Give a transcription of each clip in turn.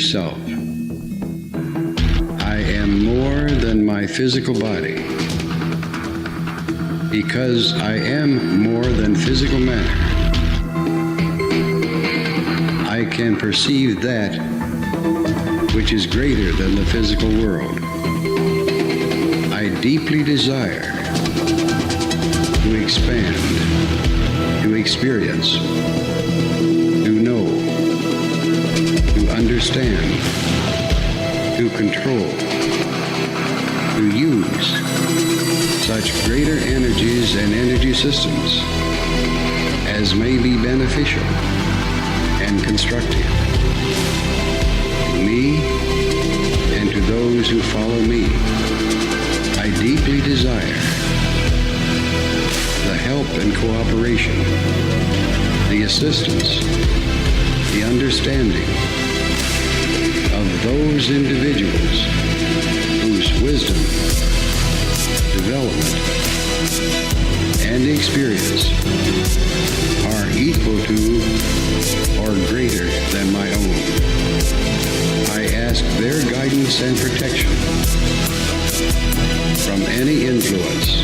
self. I am more than my physical body. Because I am more than physical matter, I can perceive that which is greater than the physical world. I deeply desire to expand, to experience, to know, to understand, to control, to use such greater energies and energy systems as may be beneficial and constructive to me and to those who follow me. I deeply desire the help and cooperation, the assistance, the understanding of those individuals whose wisdom, development, and experience are equal to or greater than my own. I ask their guidance and protection from any influence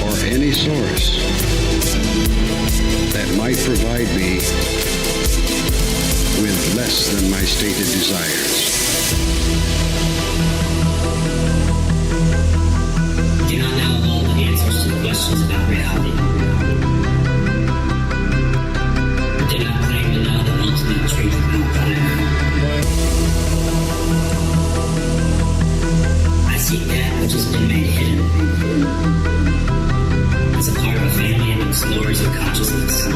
or any source that might provide me with less than my stated desires. Do not know all the answers to the questions about reality. Do not claim to know the ultimate truth about life. I seek that which has been made hidden as a part of a family of explorers of consciousness.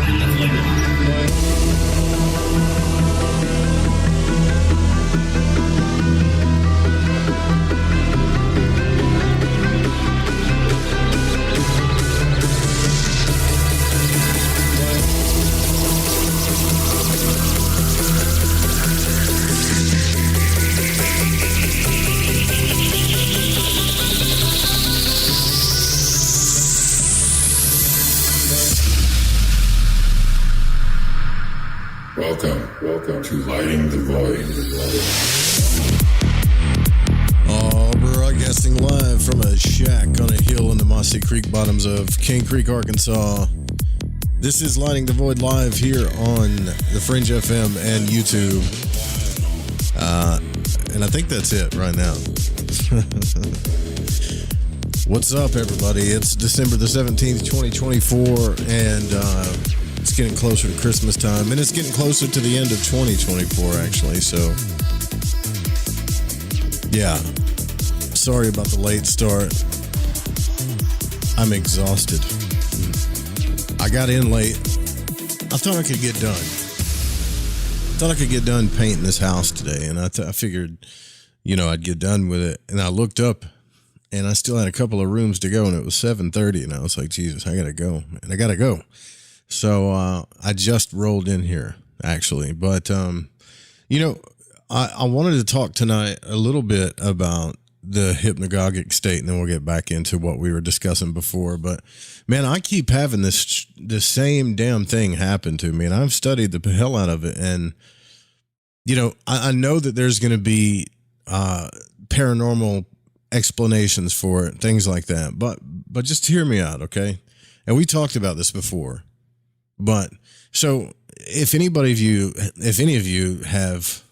I'm the void one. Welcome to Lighting the Void. Broadcasting live from a shack on a hill in the Mossy Creek bottoms of King Creek, Arkansas. This is Lighting the Void live here on the Fringe FM and YouTube. And I think that's it right now. What's up, everybody? It's December the 17th, 2024, and it's getting closer to Christmas time, and it's getting closer to the end of 2024, actually, so yeah. Sorry about the late start. I'm exhausted. I got in late. I thought I could get done painting this house today, and I figured, I'd get done with it, and I looked up, and I still had a couple of rooms to go, and it was 7:30, and I was like, Jesus, I gotta go. So I just rolled in here, actually. But, I wanted to talk tonight a little bit about the hypnagogic state, and then we'll get back into what we were discussing before. But, man, I keep having the same damn thing happen to me, and I've studied the hell out of it. And, I know that there's going to be paranormal explanations for it, things like that. But just hear me out, okay? And we talked about this before. But so if any of you have,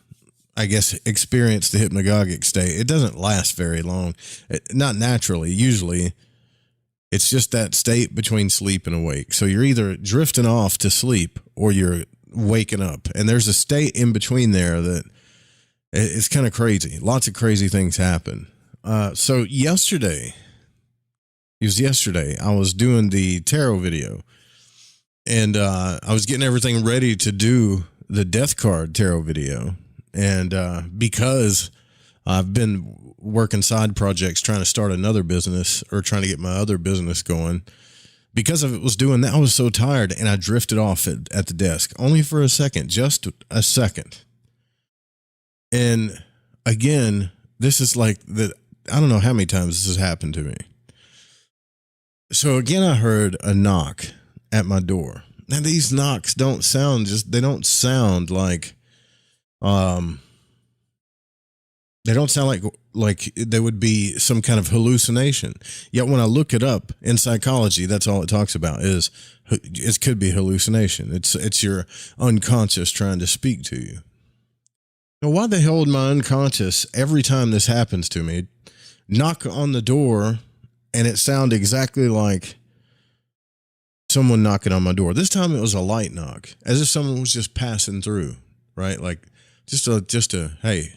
I guess, experienced the hypnagogic state, it doesn't last very long. Not naturally. Usually it's just that state between sleep and awake. So you're either drifting off to sleep or you're waking up. And there's a state in between there that it's kind of crazy. Lots of crazy things happen. So yesterday, I was doing the tarot video. And I was getting everything ready to do the Death Card tarot video. And because I've been working side projects trying to start another business or trying to get my other business going, because of it was doing that, I was so tired and I drifted off at the desk only for a second, just a second. And again, this is like I don't know how many times this has happened to me. So again, I heard a knock at my door. And these knocks don't sound they don't sound like they don't sound like they would be some kind of hallucination. Yet when I look it up in psychology, that's all it talks about is it could be hallucination. It's your unconscious trying to speak to you. Now, why the hell would my unconscious, every time this happens to me, knock on the door and it sound exactly like someone knocking on my door? This time it was a light knock, as if someone was just passing through, right? Like just a hey,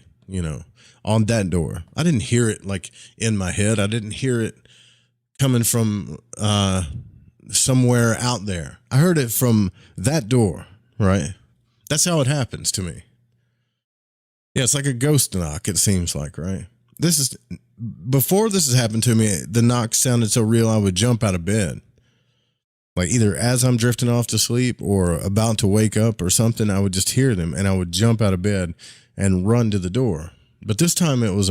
on that door. I didn't hear it like in my head. I didn't hear it coming from somewhere out there. I heard it from that door, right? That's how it happens to me. Yeah, it's like a ghost knock, it seems like, right? Before this has happened to me, the knock sounded so real I would jump out of bed. Like either as I'm drifting off to sleep or about to wake up or something, I would just hear them and I would jump out of bed and run to the door. But this time it was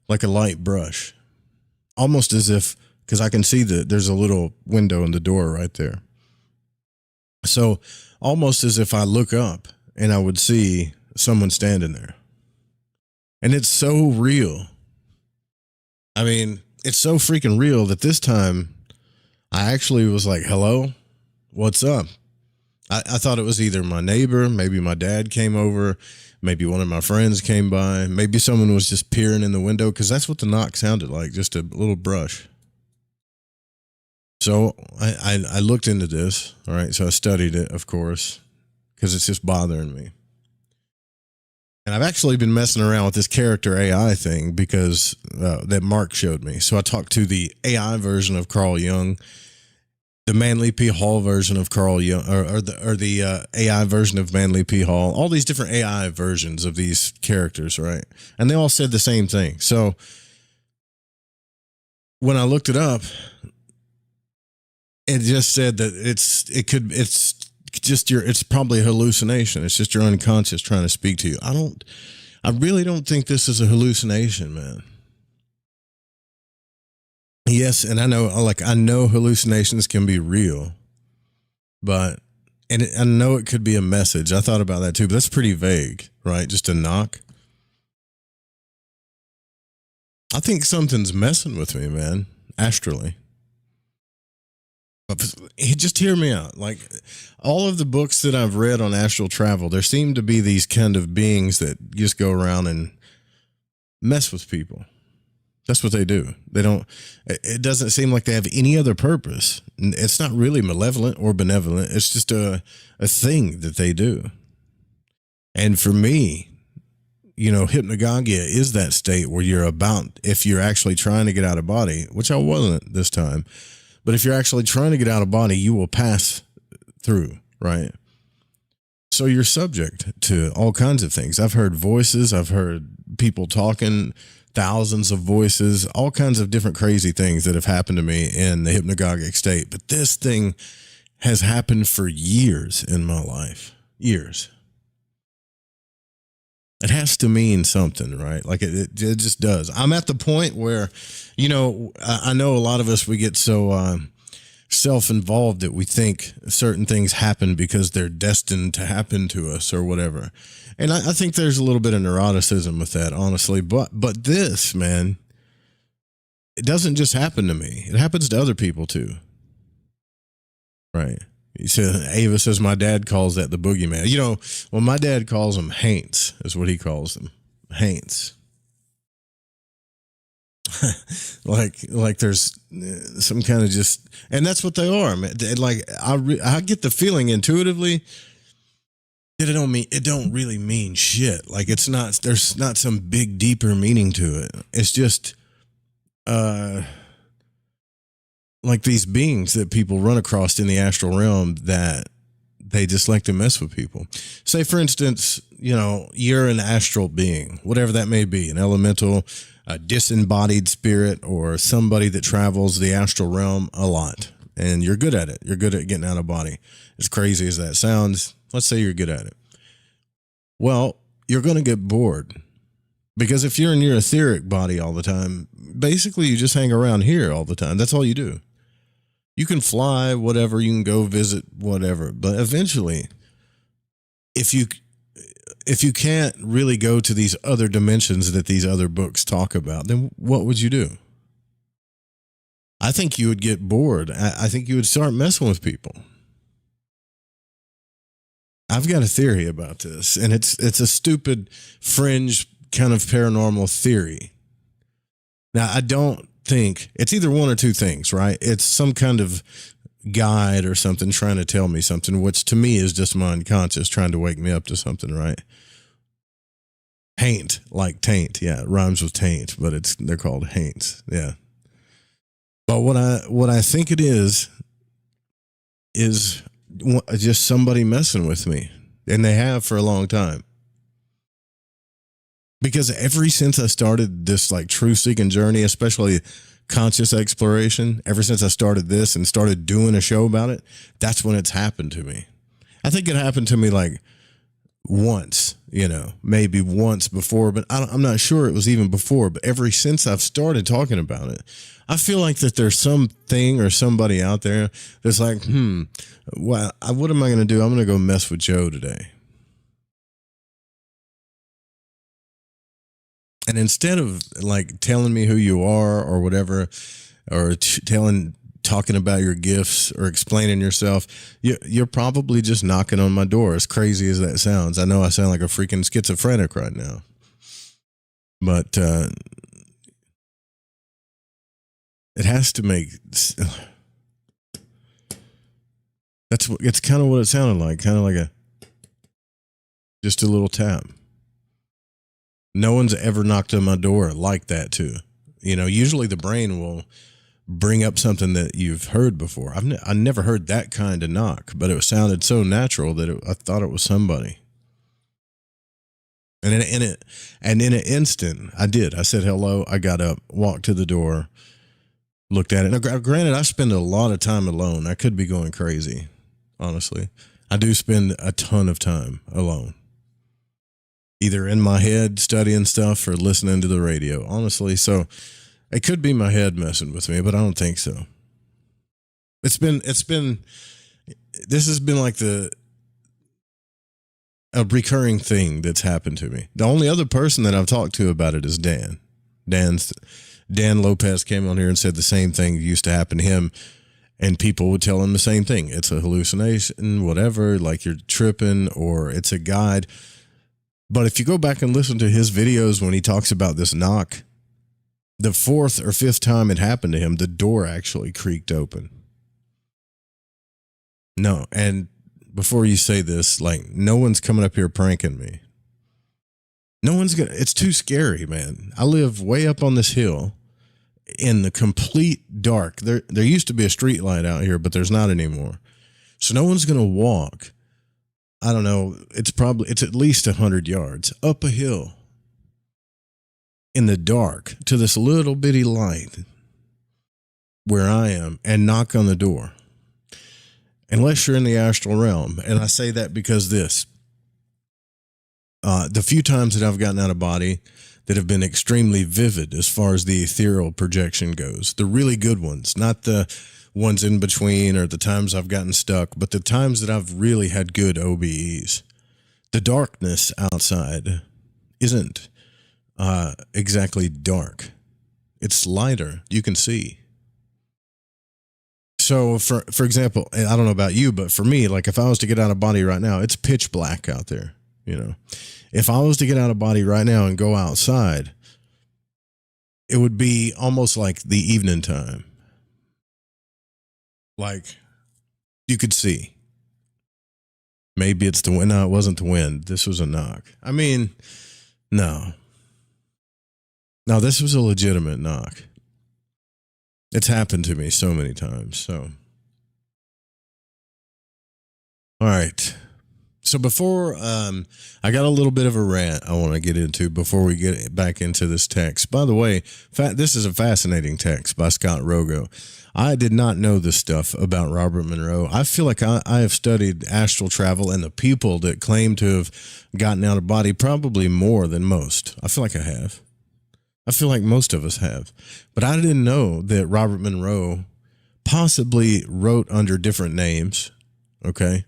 like a light brush, almost as if, because I can see that there's a little window in the door right there. So almost as if I look up and I would see someone standing there. And it's so real. I mean, it's so freaking real that this time I actually was like, hello, what's up? I thought it was either my neighbor, maybe my dad came over, maybe one of my friends came by, maybe someone was just peering in the window, because that's what the knock sounded like, just a little brush. So I looked into this, all right, so I studied it, of course, because it's just bothering me. And I've actually been messing around with this character AI thing because that Mark showed me. So I talked to the AI version of Carl Jung, the Manly P. Hall version of Carl Jung, or the AI version of Manly P. Hall, all these different AI versions of these characters, right? And they all said the same thing. So when I looked it up, it just said that it's probably a hallucination. It's just your unconscious trying to speak to you. I really don't think this is a hallucination, man. Yes, and I know hallucinations can be real, but I know it could be a message. I thought about that too, but that's pretty vague, right? Just a knock. I think something's messing with me, man, astrally. Just hear me out. Like all of the books that I've read on astral travel, there seem to be these kind of beings that just go around and mess with people. That's what they do. It doesn't seem like they have any other purpose. It's not really malevolent or benevolent. It's just a thing that they do. And for me, hypnagogia is that state where if you're actually trying to get out of body, which I wasn't this time, but if you're actually trying to get out of body, you will pass through, right? So you're subject to all kinds of things. I've heard voices. I've heard people talking, thousands of voices, all kinds of different crazy things that have happened to me in the hypnagogic state. But this thing has happened for years in my life. Years. It has to mean something, right? Like it just does. I'm at the point where, I know a lot of us, we get so self-involved that we think certain things happen because they're destined to happen to us or whatever. And I think there's a little bit of neuroticism with that, honestly. But this, man, it doesn't just happen to me. It happens to other people too. Right. Ava says my dad calls that the boogeyman. Well, my dad calls them haints, is what he calls them. Haints. like there's some kind of and that's what they are, man. Like I get the feeling intuitively that it don't really mean shit. Like there's not some big deeper meaning to it. It's just like these beings that people run across in the astral realm that they just like to mess with people. Say, for instance, you're an astral being, whatever that may be, an elemental, a disembodied spirit, or somebody that travels the astral realm a lot, and you're good at it. You're good at getting out of body. As crazy as that sounds, let's say you're good at it. Well, you're going to get bored. Because if you're in your etheric body all the time, basically you just hang around here all the time. That's all you do. You can fly, whatever, you can go visit, whatever. But eventually, if you can't really go to these other dimensions that these other books talk about, then what would you do? I think you would get bored. I think you would start messing with people. I've got a theory about this, and it's a stupid fringe kind of paranormal theory. Now, I don't think it's either one or two things, right? It's some kind of guide or something trying to tell me something, which to me is just my unconscious trying to wake me up to something, right? Haint, like taint. Yeah, it rhymes with taint, but they're called haints. Yeah. But what I think it is just somebody messing with me, and they have for a long time. Because since I started this like truth seeking journey, especially conscious exploration, ever since I started this and started doing a show about it, that's when it's happened to me. I think it happened to me like once, maybe once before, but I'm not sure it was even before. But ever since I've started talking about it, I feel like that there's something or somebody out there that's like, what am I going to do? I'm going to go mess with Joe today. And instead of like telling me who you are or whatever, or talking about your gifts or explaining yourself, you're probably just knocking on my door, as crazy as that sounds. I know I sound like a freaking schizophrenic right now, but it has to make it's kind of what it sounded like, kind of like just a little tap. No one's ever knocked on my door like that too. Usually the brain will bring up something that you've heard before. I never heard that kind of knock, but it sounded so natural that I thought it was somebody. And in an instant, I did. I said hello. I got up, walked to the door, looked at it. Now, granted, I spend a lot of time alone. I could be going crazy, honestly. I do spend a ton of time alone, either in my head studying stuff or listening to the radio, honestly. So it could be my head messing with me, but I don't think so. This has been like a recurring thing that's happened to me. The only other person that I've talked to about it is Dan. Dan Lopez came on here and said the same thing used to happen to him, and people would tell him the same thing. It's a hallucination, whatever, like you're tripping, or it's a guide. But if you go back and listen to his videos when he talks about this knock, the fourth or fifth time it happened to him, the door actually creaked open. No, and before you say this, like, no one's coming up here pranking me. No one's gonna, it's too scary, man. I live way up on this hill in the complete dark. There used to be a street light out here, but there's not anymore. So no one's going to walk, I don't know, it's at least 100 yards up a hill in the dark to this little bitty light where I am and knock on the door. Unless you're in the astral realm. And I say that because the few times that I've gotten out of body that have been extremely vivid as far as the ethereal projection goes, the really good ones, not the ones in between or the times I've gotten stuck, but the times that I've really had good OBEs, the darkness outside isn't exactly dark. It's lighter. You can see. So for example, and I don't know about you, but for me, like if I was to get out of body right now, it's pitch black out there, If I was to get out of body right now and go outside, it would be almost like the evening time. Like you could see. Maybe it's the wind. No, it wasn't the wind. This was a knock. I mean, no. No, this was a legitimate knock. It's happened to me so many times. So, all right. So before, I got a little bit of a rant I want to get into before we get back into this text. By the way, this is a fascinating text by Scott Rogo. I did not know this stuff about Robert Monroe. I feel like I have studied astral travel and the people that claim to have gotten out of body probably more than most. I feel like I have. I feel like most of us have. But I didn't know that Robert Monroe possibly wrote under different names, okay?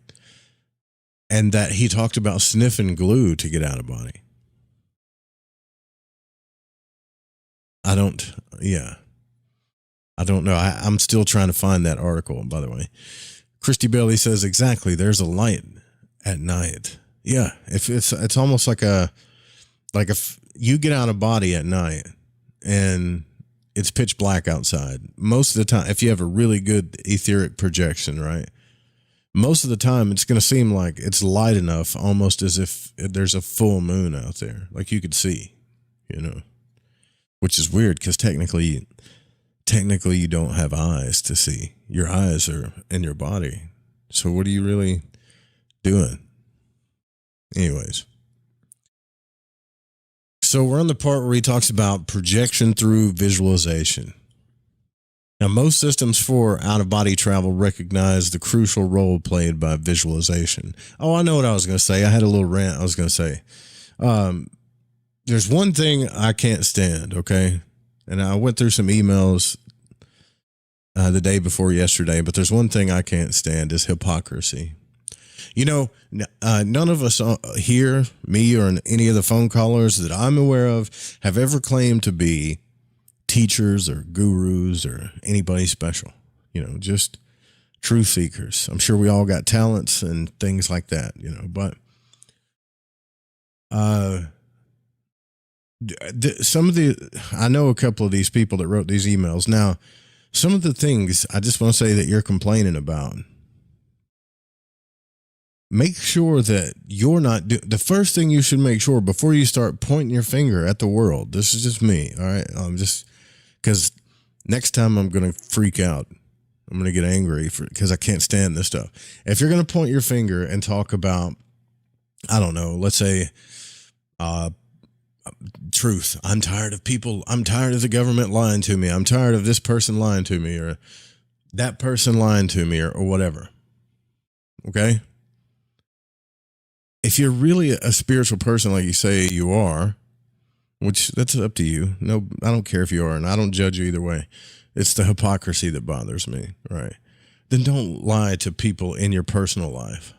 And that he talked about sniffing glue to get out of body. I don't know. I'm still trying to find that article, by the way. Christy Bailey says, exactly, there's a light at night. Yeah, if it's almost like if you get out of body at night and it's pitch black outside. Most of the time, if you have a really good etheric projection, right? Most of the time, it's going to seem like it's light enough, almost as if there's a full moon out there, like you could see, which is weird because technically you don't have eyes to see. Your eyes are in your body. So what are you really doing? Anyways. So we're on the part where he talks about projection through visualization. Now, most systems for out-of-body travel recognize the crucial role played by visualization. Oh, I know what I was going to say. I had a little rant I was going to say. There's one thing I can't stand, okay? And I went through some emails the day before yesterday, but there's one thing I can't stand is hypocrisy. None of us here, me or any of the phone callers that I'm aware of, have ever claimed to be teachers or gurus or anybody special. Just truth seekers. I'm sure we all got talents and things like that, but I know a couple of these people that wrote these emails. Now, some of the things I just want to say that you're complaining about, make sure that you're not the first thing you should make sure before you start pointing your finger at the world. This is just me. All right. Because next time I'm going to freak out. I'm going to get angry because I can't stand this stuff. If you're going to point your finger and talk about, I don't know, let's say, truth. I'm tired of the government lying to me. I'm tired of this person lying to me or that person lying to me or whatever. Okay. If you're really a spiritual person, like you say you are, which that's up to you. No, I don't care if you are, and I don't judge you either way. It's the hypocrisy that bothers me, right? Then don't lie to people in your personal life.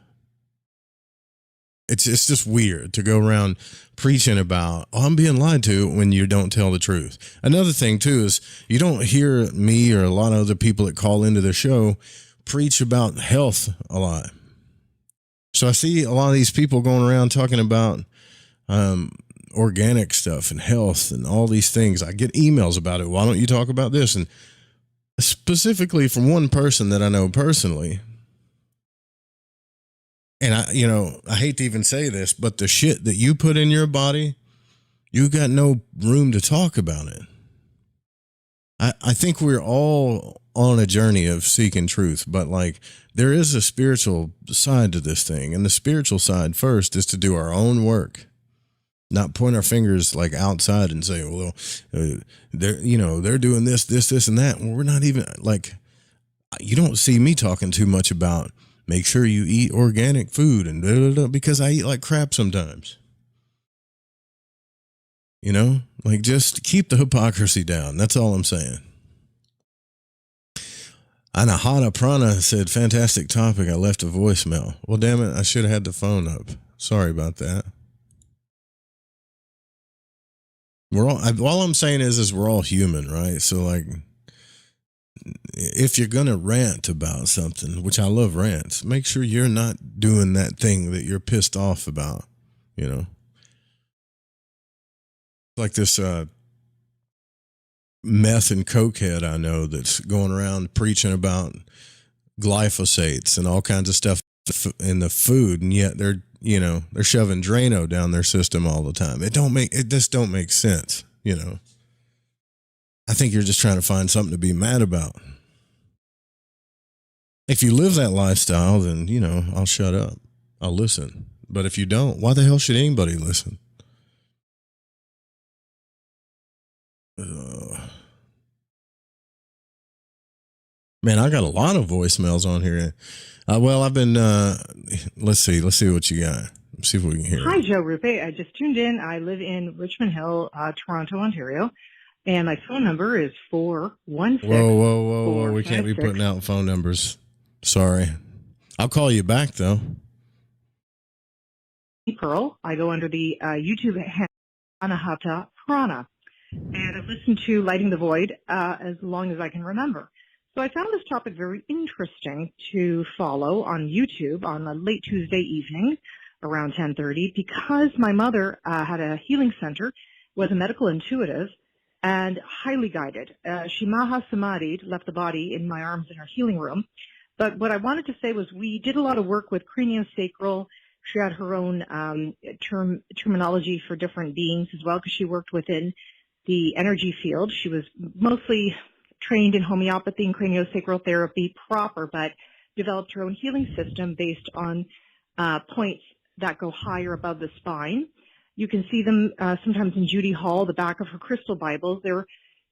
It's just weird to go around preaching about, I'm being lied to when you don't tell the truth. Another thing, too, is you don't hear me or a lot of other people that call into the show preach about health a lot. So I see a lot of these people going around talking about organic stuff and health and all these things. I get emails about it. Why don't you talk about this? And specifically from one person that I know personally. And I hate to even say this, but the shit that you put in your body, you got no room to talk about it. I think we're all on a journey of seeking truth, but there is a spiritual side to this thing. And the spiritual side first is to do our own work, not point our fingers outside and say, well, they're doing this, and that. Well, we're not even you don't see me talking too much about make sure you eat organic food and blah, blah, blah, because I eat like crap sometimes. Just keep the hypocrisy down. That's all I'm saying. Anahata Prana said, fantastic topic. I left a voicemail. Well, damn it. I should have had the phone up. Sorry about that. All I'm saying is we're all human, right? So if you're going to rant about something, which I love rants, make sure you're not doing that thing that you're pissed off about, Like this meth and cokehead I know that's going around preaching about glyphosates and all kinds of stuff in the food, and yet they're shoving Drano down their system all the time. It just don't make sense, I think you're just trying to find something to be mad about. If you live that lifestyle, then, I'll shut up. I'll listen. But if you don't, why the hell should anybody listen? Man, I got a lot of voicemails on here. I've been, let's see what you got. Let's see if we can hear Hi, it. Joe Rupe. I just tuned in. I live in Richmond Hill, Toronto, Ontario. And my phone number is 416. Whoa. We can't be putting out phone numbers. Sorry. I'll call you back, though. Pearl. I go under the YouTube handle Anahata Prana. And I've listened to Lighting the Void as long as I can remember. So I found this topic very interesting to follow on YouTube on a late Tuesday evening around 10:30 because my mother had a healing center, was a medical intuitive, and highly guided. She Maha Samadhi'd, left the body in my arms in her healing room. But what I wanted to say was we did a lot of work with craniosacral. She had her own terminology for different beings as well because she worked within the energy field. She was mostly trained in homeopathy and craniosacral therapy proper, but developed her own healing system based on points that go higher above the spine. You can see them sometimes in Judy Hall, the back of her crystal Bibles. They're,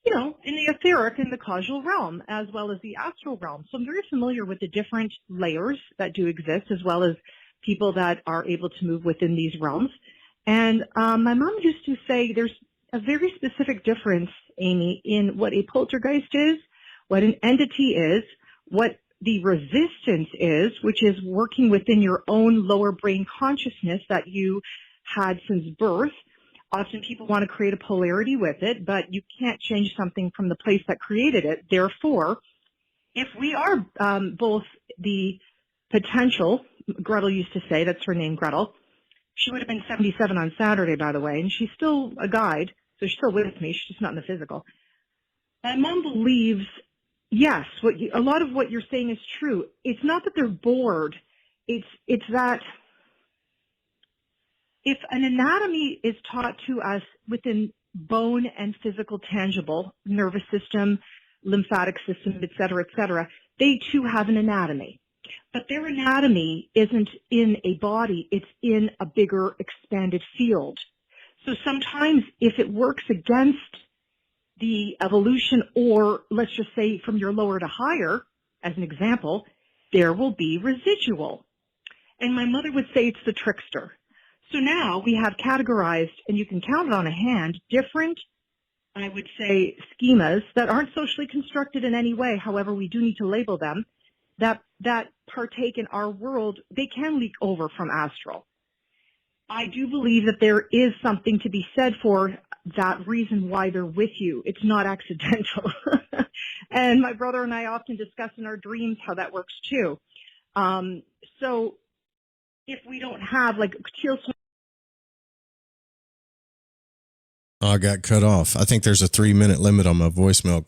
you know, in the etheric and the causal realm, as well as the astral realm. So I'm very familiar with the different layers that do exist, as well as people that are able to move within these realms. And my mom used to say there's a very specific difference, Amy, in what a poltergeist is, what an entity is, what the resistance is, which is working within your own lower brain consciousness that you had since birth. Often people want to create a polarity with it, but you can't change something from the place that created it. Therefore, if we are both the potential, Gretel used to say, that's her name, Gretel. She would have been 77 on Saturday, by the way, and she's still a guide, so she's still with me. She's just not in the physical. My mom believes, yes, a lot of what you're saying is true. It's not that they're bored. It's that if an anatomy is taught to us within bone and physical tangible, nervous system, lymphatic system, et cetera, they too have an anatomy. But their anatomy isn't in a body, it's in a bigger expanded field. So sometimes if it works against the evolution, or let's just say from your lower to higher, as an example, there will be residual. And my mother would say it's the trickster. So now we have categorized, and you can count it on a hand, different, I would say, schemas that aren't socially constructed in any way. However, we do need to label them. That partake in our world, they can leak over from astral. I do believe that there is something to be said for that reason why they're with you. It's not accidental. And my brother and I often discuss in our dreams how that works too. So if we don't have, like, Teal. I got cut off. I think there's a 3-minute limit on my voicemail.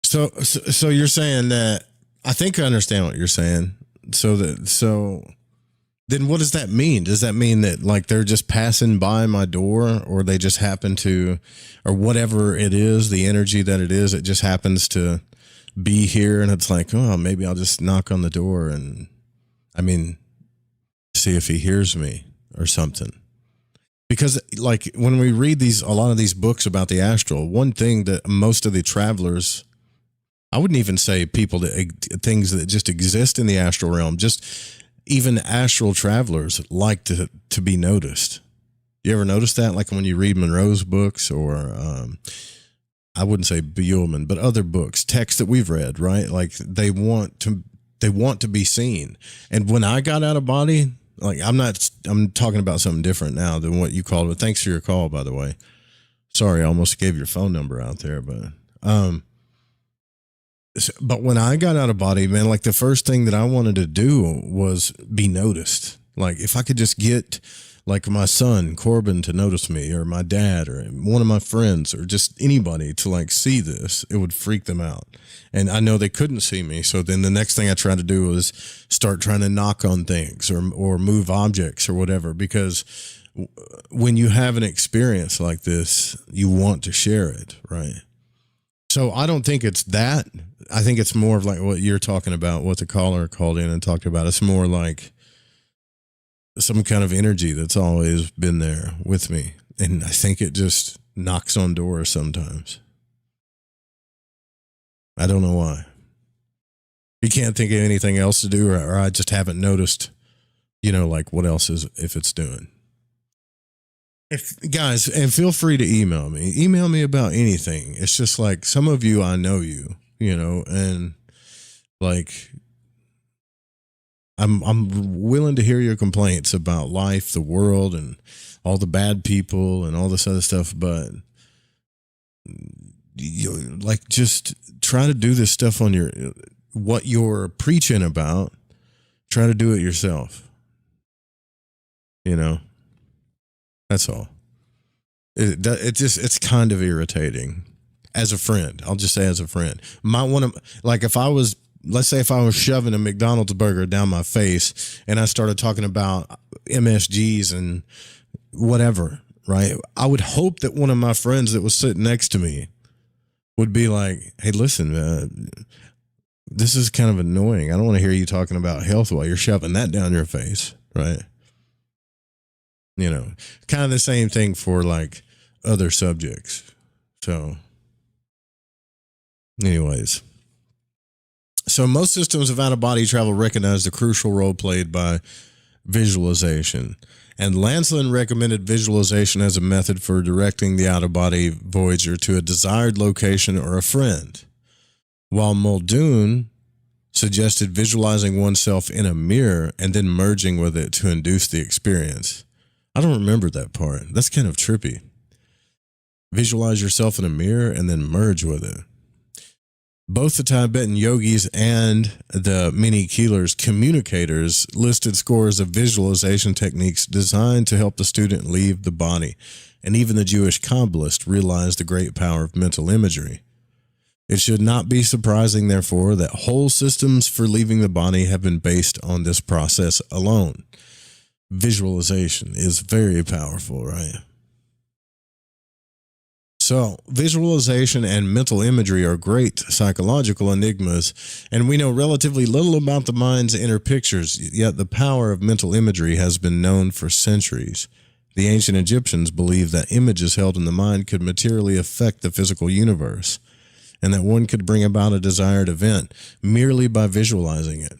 So you're saying that, I think I understand what you're saying. So then what does that mean? Does that mean that, like, they're just passing by my door, or they just happen to, or whatever it is, the energy that it is, it just happens to be here, and it's like, oh, maybe I'll just knock on the door and, I mean, see if he hears me or something. Because, like, when we read a lot of these books about the astral, one thing that most of the travelers, I wouldn't even say people things that just exist in the astral realm, just even astral travelers like to be noticed. You ever notice that? Like when you read Monroe's books, or I wouldn't say Buellman, but other books, texts that we've read, right? Like they want to be seen. And when I got out of body, like I'm talking about something different now than what you called, but thanks for your call, by the way. Sorry, I almost gave your phone number out there, but when I got out of body, man, like the first thing that I wanted to do was be noticed. Like if I could just get, like, my son Corbin to notice me, or my dad, or one of my friends, or just anybody to, like, see this, it would freak them out. And I know they couldn't see me. So then the next thing I tried to do was start trying to knock on things or move objects or whatever, because when you have an experience like this, you want to share it, right? So I don't think it's that. I think it's more of like what you're talking about, what the caller called in and talked about. It's more like some kind of energy that's always been there with me. And I think it just knocks on doors sometimes. I don't know why. You can't think of anything else to do, or I just haven't noticed, like what else is, if it's doing. If guys, and feel free to email me. Email me about anything. It's just like some of you, I know you, and like I'm willing to hear your complaints about life, the world, and all the bad people and all this other stuff, but like just try to do this stuff on what you're preaching about. Try to do it yourself. That's all. It's kind of irritating as a friend. I'll just say as a friend. Let's say if I was shoving a McDonald's burger down my face and I started talking about MSGs and whatever, right? I would hope that one of my friends that was sitting next to me would be like, hey, listen, this is kind of annoying. I don't want to hear you talking about health while you're shoving that down your face, right? Kind of the same thing for like other subjects. So anyways, most systems of out-of-body travel recognize the crucial role played by visualization. And Lancelin recommended visualization as a method for directing the out-of-body voyager to a desired location or a friend, while Muldoon suggested visualizing oneself in a mirror and then merging with it to induce the experience. I don't remember that part. That's kind of trippy. Visualize yourself in a mirror and then merge with it. Both the Tibetan yogis and the mini Keelers communicators listed scores of visualization techniques designed to help the student leave the body. And even the Jewish Kabbalist realized the great power of mental imagery. It should not be surprising, therefore, that whole systems for leaving the body have been based on this process alone. Visualization is very powerful, right? So, visualization and mental imagery are great psychological enigmas, and we know relatively little about the mind's inner pictures, yet the power of mental imagery has been known for centuries. The ancient Egyptians believed that images held in the mind could materially affect the physical universe, and that one could bring about a desired event merely by visualizing it.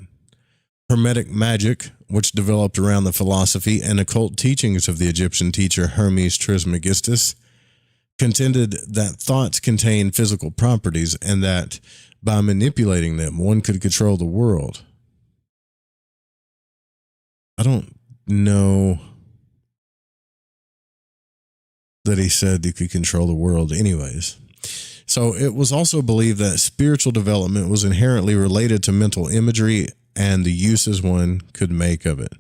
Hermetic magic, which developed around the philosophy and occult teachings of the Egyptian teacher Hermes Trismegistus, contended that thoughts contain physical properties and that by manipulating them, one could control the world. I don't know that he said you could control the world anyways. So it was also believed that spiritual development was inherently related to mental imagery and the uses one could make of it.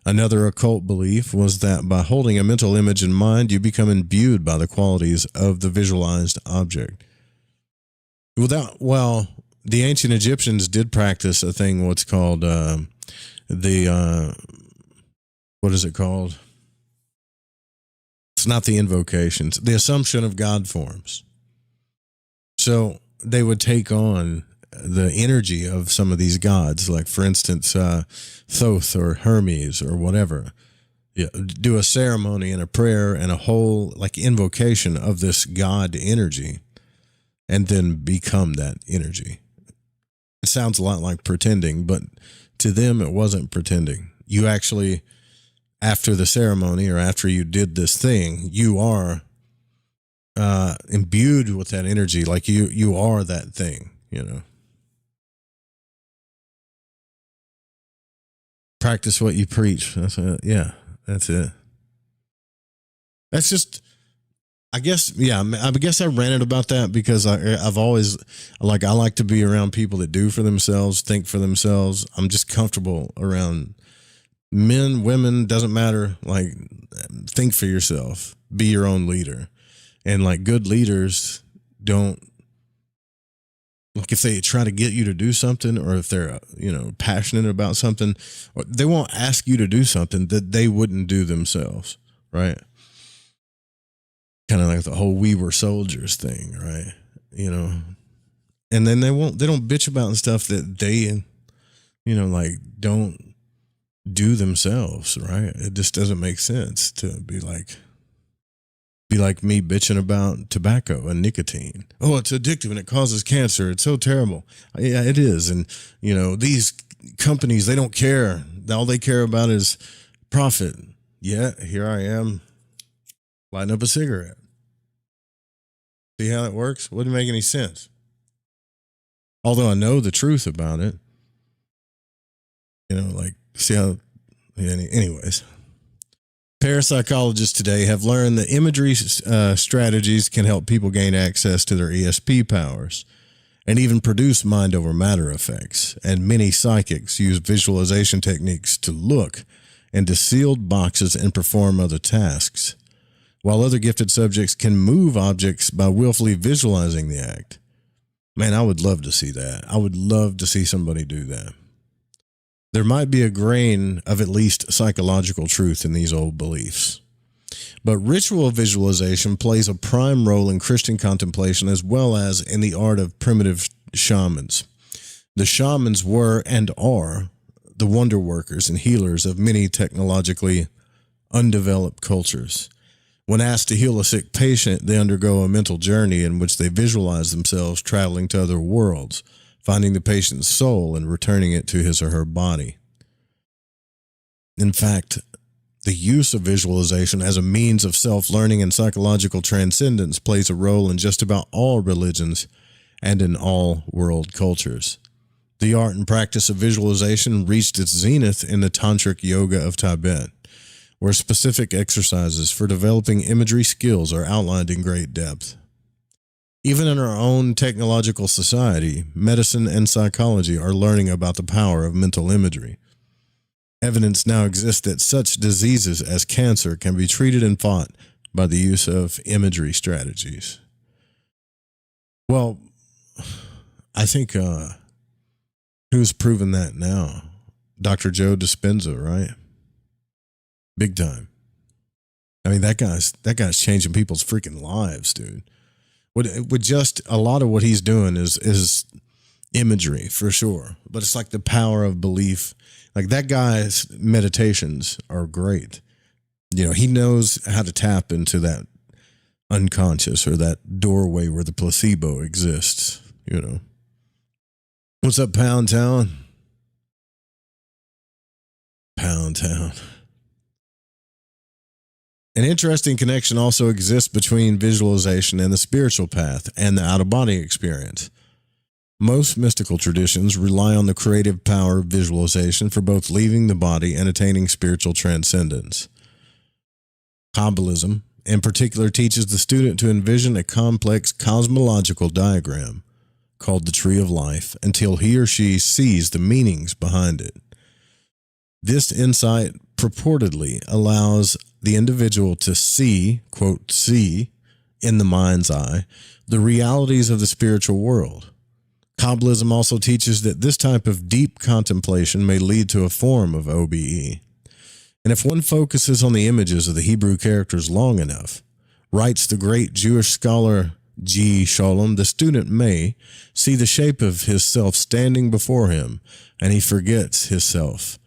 Another occult belief was that by holding a mental image in mind, you become imbued by the qualities of the visualized object. The ancient Egyptians did practice a thing, what's called what is it called? It's not the invocations, the assumption of God forms. So they would take on the energy of some of these gods, like for instance, Thoth or Hermes or whatever. Do a ceremony and a prayer and a whole like invocation of this god energy, and then become that energy. It sounds a lot like pretending, but to them it wasn't pretending. You actually, after the ceremony or after you did this thing, you are imbued with that energy, like you are that thing, Practice what you preach. That's it. Yeah, that's it. That's just, I guess I ranted about that because I've always, I like to be around people that do for themselves, think for themselves. I'm just comfortable around men, women, doesn't matter. Like, think for yourself, be your own leader. And like good leaders don't, like if they try to get you to do something, or if they're, passionate about something, they won't ask you to do something that they wouldn't do themselves, right? Kind of like the whole "we were soldiers" thing, right? And then they don't bitch about stuff that they, don't do themselves, right? It just doesn't make sense to be like me bitching about tobacco and nicotine. Oh, it's addictive and it causes cancer. It's so terrible. Yeah, it is. And, these companies, they don't care. All they care about is profit. Yeah, here I am Lighting up a cigarette. See how it works? Wouldn't make any sense. Although I know the truth about it. Like, see how, anyways. Parapsychologists today have learned that imagery strategies can help people gain access to their ESP powers and even produce mind over matter effects. And many psychics use visualization techniques to look into sealed boxes and perform other tasks, while other gifted subjects can move objects by willfully visualizing the act. Man, I would love to see that. I would love to see somebody do that. There might be a grain of at least psychological truth in these old beliefs. But ritual visualization plays a prime role in Christian contemplation as well as in the art of primitive shamans. The shamans were and are the wonder workers and healers of many technologically undeveloped cultures. When asked to heal a sick patient, they undergo a mental journey in which they visualize themselves traveling to other worlds, finding the patient's soul and returning it to his or her body. In fact, the use of visualization as a means of self-learning and psychological transcendence plays a role in just about all religions and in all world cultures. The art and practice of visualization reached its zenith in the Tantric Yoga of Tibet, where specific exercises for developing imagery skills are outlined in great depth. Even in our own technological society, medicine and psychology are learning about the power of mental imagery. Evidence now exists that such diseases as cancer can be treated and fought by the use of imagery strategies. Well, I think who's proven that now? Dr. Joe Dispenza, right? Big time. I mean, that guy's changing people's freaking lives, dude. With just a lot of what he's doing is imagery for sure, but it's like the power of belief. Like, that guy's meditations are great. He knows how to tap into that unconscious or that doorway where the placebo exists. What's up, Pound Town? Pound Town. An interesting connection also exists between visualization and the spiritual path and the out-of-body experience. Most mystical traditions rely on the creative power of visualization for both leaving the body and attaining spiritual transcendence. Kabbalism, in particular, teaches the student to envision a complex cosmological diagram called the Tree of Life until he or she sees the meanings behind it. This insight purportedly allows the individual to see, quote, see, in the mind's eye, the realities of the spiritual world. Kabbalism also teaches that this type of deep contemplation may lead to a form of OBE. And if one focuses on the images of the Hebrew characters long enough, writes the great Jewish scholar G. Sholem, the student may see the shape of his self standing before him, and he forgets his self,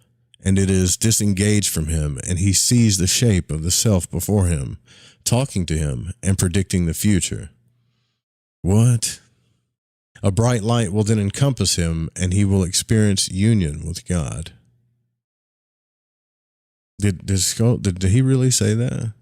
and it is disengaged from him, and he sees the shape of the self before him, talking to him and predicting the future. What? A bright light will then encompass him, and he will experience union with God. Did he really say that?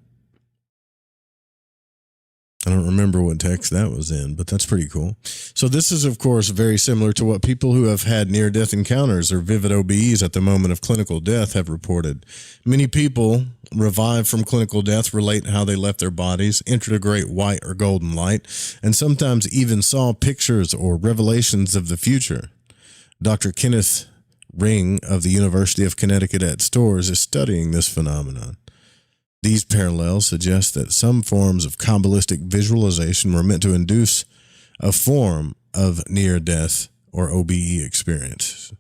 I don't remember what text that was in, but that's pretty cool. So this is, of course, very similar to what people who have had near-death encounters or vivid OBEs at the moment of clinical death have reported. Many people revived from clinical death relate how they left their bodies, entered a great white or golden light, and sometimes even saw pictures or revelations of the future. Dr. Kenneth Ring of the University of Connecticut at Storrs is studying this phenomenon. These parallels suggest that some forms of Kabbalistic visualization were meant to induce a form of near-death or OBE experience.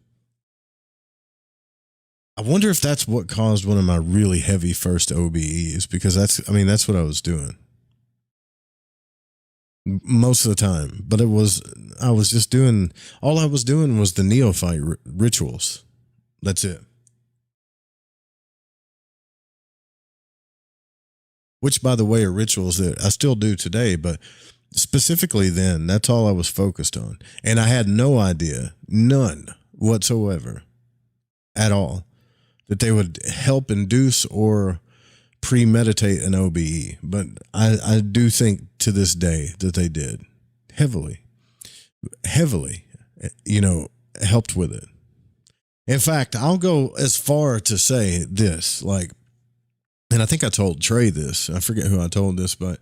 I wonder if that's what caused one of my really heavy first OBEs, because that's what I was doing most of the time. But I was just doing, all I was doing was the neophyte rituals. That's it. Which, by the way, are rituals that I still do today, but specifically then, that's all I was focused on. And I had no idea, none whatsoever, at all, that they would help induce or premeditate an OBE, but I do think to this day that they did heavily, helped with it. In fact, I'll go as far to say this, like, and I think I told Trey this, I forget who I told this, but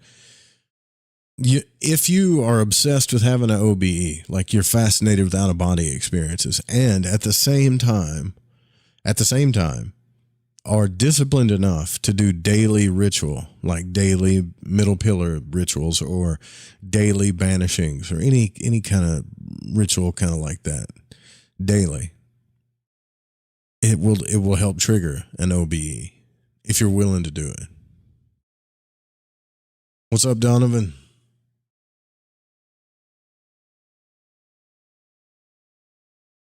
if you are obsessed with having an OBE, like you're fascinated with out-of-body experiences, and at the same time, are disciplined enough to do daily ritual, like daily middle pillar rituals or daily banishings or any kind of ritual kind of like that daily, it will help trigger an OBE if you're willing to do it. What's up, Donovan?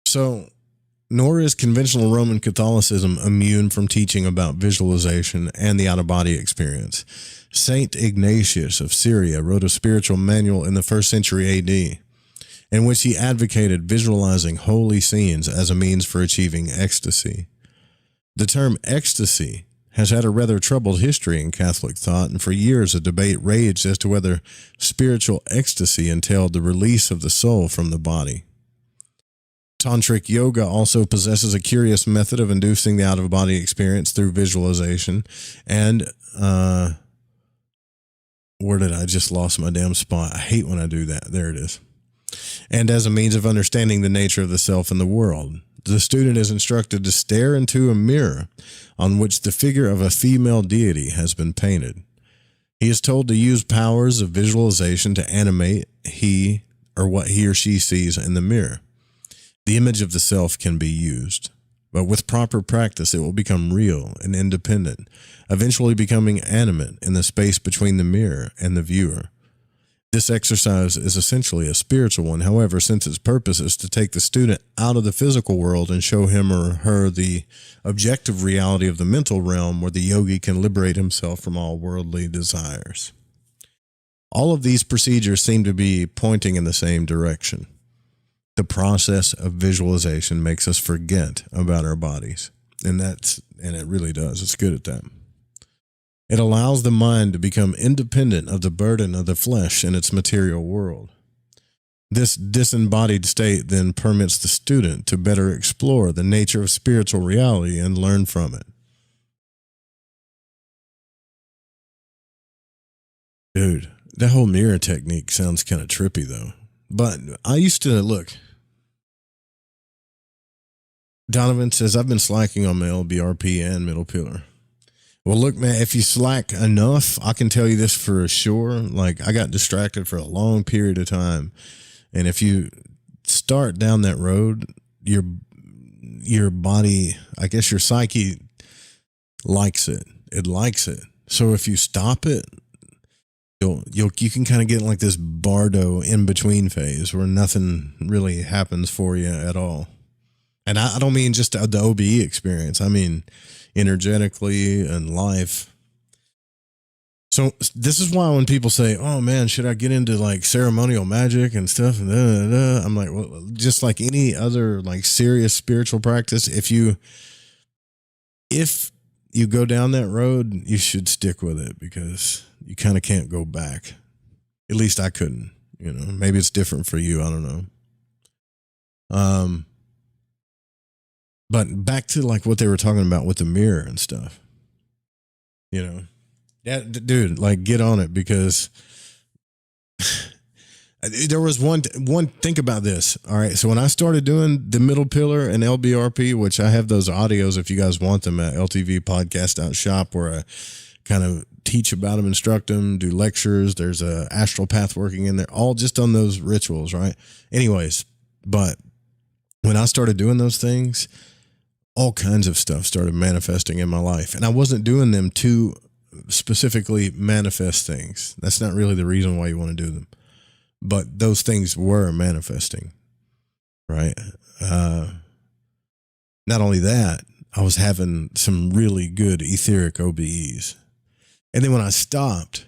So, nor is conventional Roman Catholicism immune from teaching about visualization and the out-of-body experience. Saint Ignatius of Syria wrote a spiritual manual in the 1st century AD, in which he advocated visualizing holy scenes as a means for achieving ecstasy. The term ecstasy has had a rather troubled history in Catholic thought, and for years a debate raged as to whether spiritual ecstasy entailed the release of the soul from the body. Tantric yoga also possesses a curious method of inducing the out-of-body experience through visualization. And, where did I just lost my damn spot? I hate when I do that. There it is. And as a means of understanding the nature of the self and the world. The student is instructed to stare into a mirror on which the figure of a female deity has been painted. He is told to use powers of visualization to animate what he or she sees in the mirror. The image of the self can be used, but with proper practice, it will become real and independent, eventually becoming animate in the space between the mirror and the viewer. This exercise is essentially a spiritual one. However, since its purpose is to take the student out of the physical world and show him or her the objective reality of the mental realm where the yogi can liberate himself from all worldly desires. All of these procedures seem to be pointing in the same direction. The process of visualization makes us forget about our bodies. And it really does. It's good at that. It allows the mind to become independent of the burden of the flesh and its material world. This disembodied state then permits the student to better explore the nature of spiritual reality and learn from it. Dude, that whole mirror technique sounds kind of trippy though. But I used to look. Donovan says, I've been slacking on my LBRP and middle pillar. Well, look, man, if you slack enough, I can tell you this for sure. Like, I got distracted for a long period of time. And if you start down that road, your body, I guess your psyche likes it. It likes it. So if you stop it, you can kind of get like this bardo in between phase where nothing really happens for you at all. And I don't mean just the OBE experience. I mean energetically and life. So this is why when people say, oh man, should I get into like ceremonial magic and stuff? I'm like, well, just like any other like serious spiritual practice, if you go down that road, you should stick with it because you kind of can't go back. At least I couldn't, maybe it's different for you. I don't know. But back to like what they were talking about with the mirror and stuff, dude, like get on it because there was one, think about this. All right. So when I started doing the middle pillar and LBRP, which I have those audios, if you guys want them at LTVpodcast.shop where I kind of teach about them, instruct them, do lectures. There's a astral path working in there, all just on those rituals. Right. Anyways, but when I started doing those things, all kinds of stuff started manifesting in my life. And I wasn't doing them to specifically manifest things. That's not really the reason why you want to do them. But those things were manifesting, right? Not only that, I was having some really good etheric OBEs. And then when I stopped,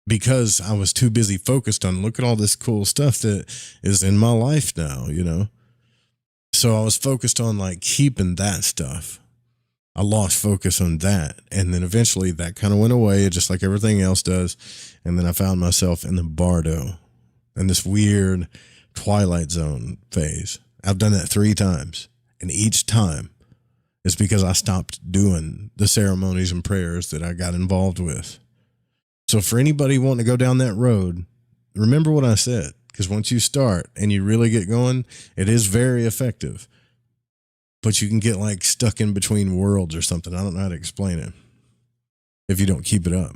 because I was too busy focused on, look at all this cool stuff that is in my life now, So I was focused on like keeping that stuff. I lost focus on that. And then eventually that kind of went away, just like everything else does. And then I found myself in the bardo, in this weird Twilight Zone phase. I've done that 3 times. And each time it's because I stopped doing the ceremonies and prayers that I got involved with. So for anybody wanting to go down that road, remember what I said. Because once you start and you really get going, it is very effective. But you can get like stuck in between worlds or something. I don't know how to explain it if you don't keep it up.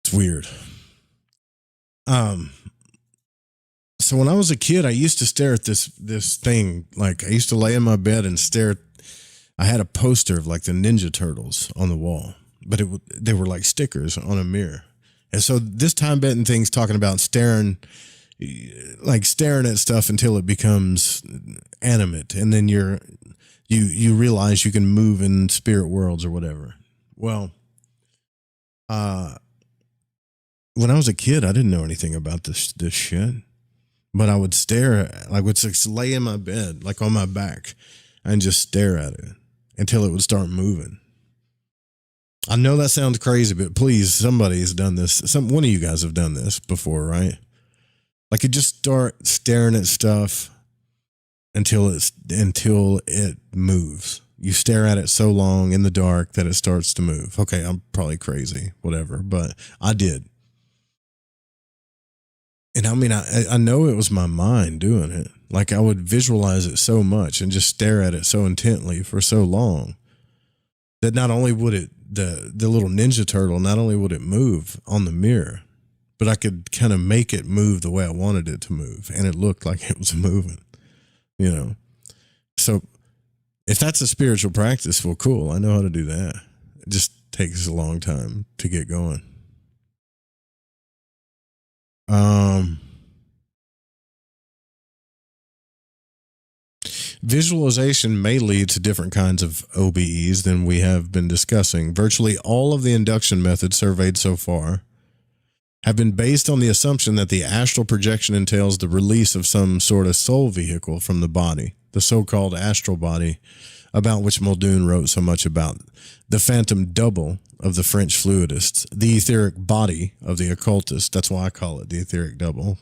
It's weird. So when I was a kid, I used to stare at this thing. Like I used to lay in my bed and stare. I had a poster of like the Ninja Turtles on the wall, but they were like stickers on a mirror. And so this time bending thing's talking about staring at stuff until it becomes animate, and then you realize you can move in spirit worlds or whatever. Well, when I was a kid, I didn't know anything about this shit, but I would I would just lay in my bed, like on my back, and just stare at it until it would start moving. I know that sounds crazy, but please, somebody's done this. One of you guys have done this before, right? Like you just start staring at stuff until it moves. You stare at it so long in the dark that it starts to move. Okay, I'm probably crazy, whatever, but I did. And I mean, I know it was my mind doing it. Like I would visualize it so much and just stare at it so intently for so long that not only would it, the little Ninja Turtle, not only would it move on the mirror, but I could kind of make it move the way I wanted it to move. And it looked like it was moving, you know? So if that's a spiritual practice, well, cool. I know how to do that. It just takes a long time to get going. Visualization may lead to different kinds of OBEs than we have been discussing. Virtually all of the induction methods surveyed so far have been based on the assumption that the astral projection entails the release of some sort of soul vehicle from the body, the so-called astral body, about which Muldoon wrote so much about, the phantom double of the French fluidists, the etheric body of the occultist, that's why I call it the etheric double,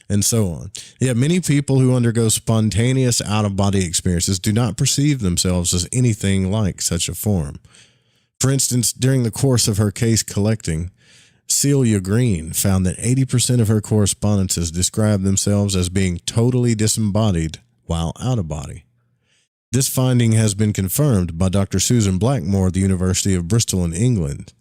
and so on. Yet many people who undergo spontaneous out-of-body experiences do not perceive themselves as anything like such a form. For instance, during the course of her case collecting, Celia Green found that 80% of her correspondences described themselves as being totally disembodied while out of body. This finding has been confirmed by Dr. Susan Blackmore at the University of Bristol in England.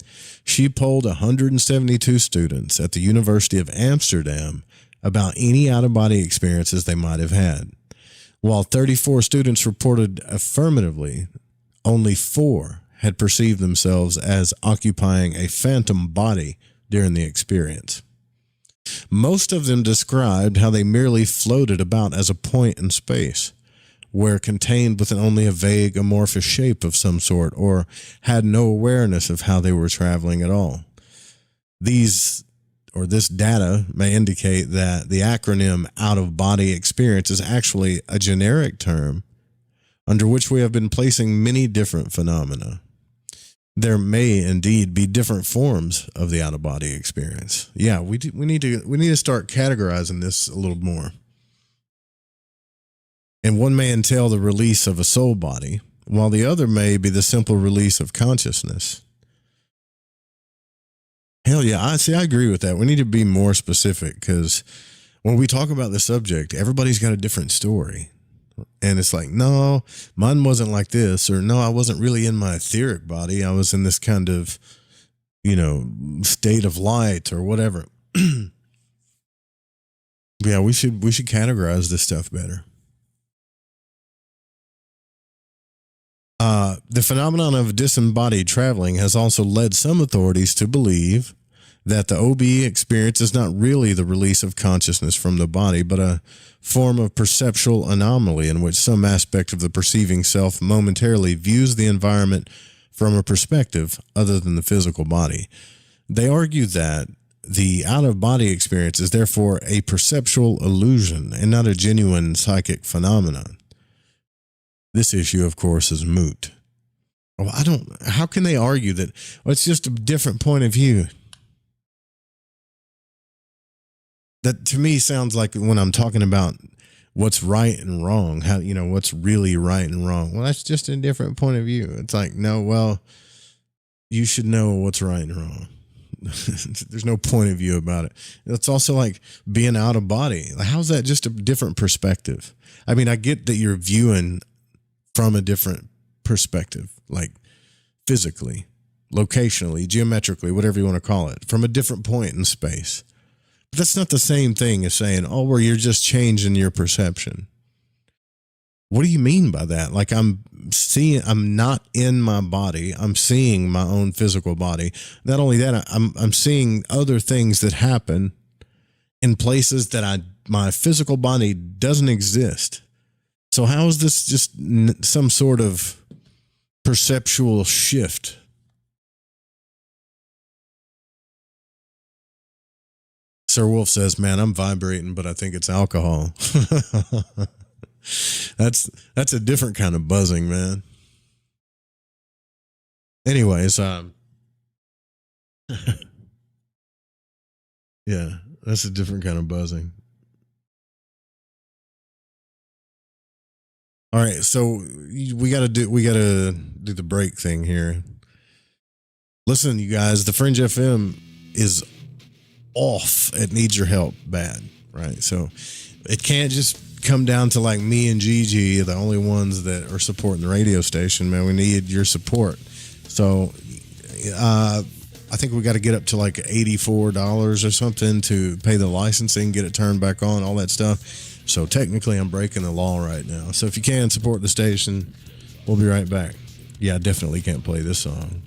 She polled 172 students at the University of Amsterdam about any out-of-body experiences they might have had. While 34 students reported affirmatively, only 4 had perceived themselves as occupying a phantom body during the experience. Most of them described how they merely floated about as a point in space, were contained within only a vague amorphous shape of some sort, or had no awareness of how they were traveling at all. This data may indicate that the acronym out-of-body experience is actually a generic term under which we have been placing many different phenomena. There may indeed be different forms of the out-of-body experience. Yeah, we need to start categorizing this a little more. And one may entail the release of a soul body, while the other may be the simple release of consciousness. Hell yeah, I agree with that. We need to be more specific, because when we talk about the subject, everybody's got a different story. And it's like, no, mine wasn't like this, or no, I wasn't really in my etheric body. I was in this kind of, state of light or whatever. Yeah, we should categorize this stuff better. The phenomenon of disembodied traveling has also led some authorities to believe that the OBE experience is not really the release of consciousness from the body, but a form of perceptual anomaly in which some aspect of the perceiving self momentarily views the environment from a perspective other than the physical body. They argue that the out-of-body experience is therefore a perceptual illusion and not a genuine psychic phenomenon. This issue, of course, is moot. Well, how can they argue that? Well, it's just a different point of view. That to me sounds like when I'm talking about what's right and wrong, how, what's really right and wrong. Well, that's just a different point of view. It's like, no, well, you should know what's right and wrong. There's no point of view about it. It's also like being out of body. How's that just a different perspective? I mean, I get that you're viewing from a different perspective, like physically, locationally, geometrically, whatever you want to call it, from a different point in space. But that's not the same thing as saying, oh, well, you're just changing your perception. What do you mean by that? Like I'm not in my body. I'm seeing my own physical body. Not only that, I'm seeing other things that happen in places that my physical body doesn't exist. So how is this just some sort of perceptual shift? Sir Wolf says, man, I'm vibrating, but I think it's alcohol. That's a different kind of buzzing, man. Anyways, yeah, that's a different kind of buzzing. All right, so we got to do the break thing here. Listen, you guys, the Fringe FM is off. It needs your help bad, right? So it can't just come down to like me and Gigi, the only ones that are supporting the radio station, man. We need your support. So I think we got to get up to like $84 or something to pay the licensing, get it turned back on, all that stuff. So technically I'm breaking the law right now. So if you can support the station, we'll be right back. Yeah, I definitely can't play this song.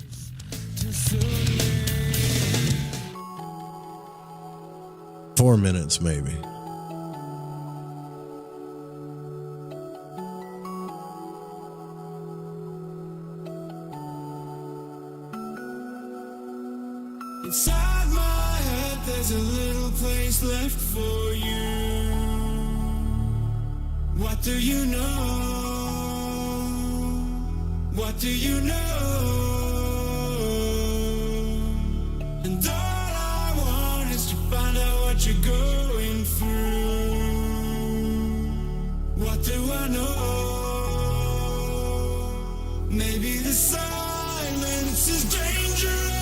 Four minutes maybe. Inside my head, there's a little place left for you. What do you know? What do you know? And all I want is to find out what you're going through. What do I know? Maybe the silence is dangerous.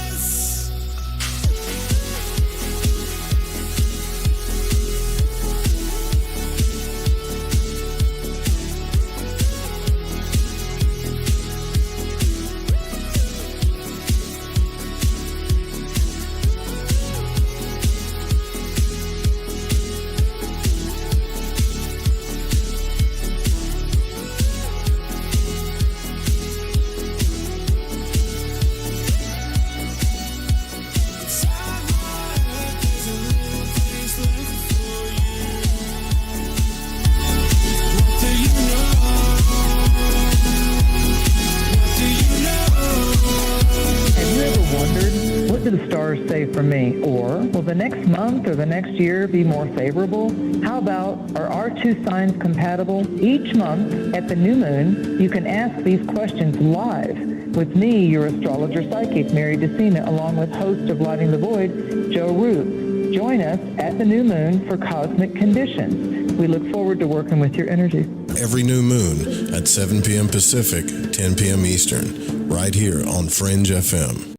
Say for me, or will the next month or the next year be more favorable? How about, are our two signs compatible? Each month at the new moon, you can ask these questions live with me, your astrologer psychic, Mary DeSena, along with host of Lighting the Void, Joe Root. Join us at the new moon for Cosmic Conditions. We look forward to working with your energy. Every new moon at 7 p.m. Pacific, 10 p.m. Eastern, right here on Fringe FM.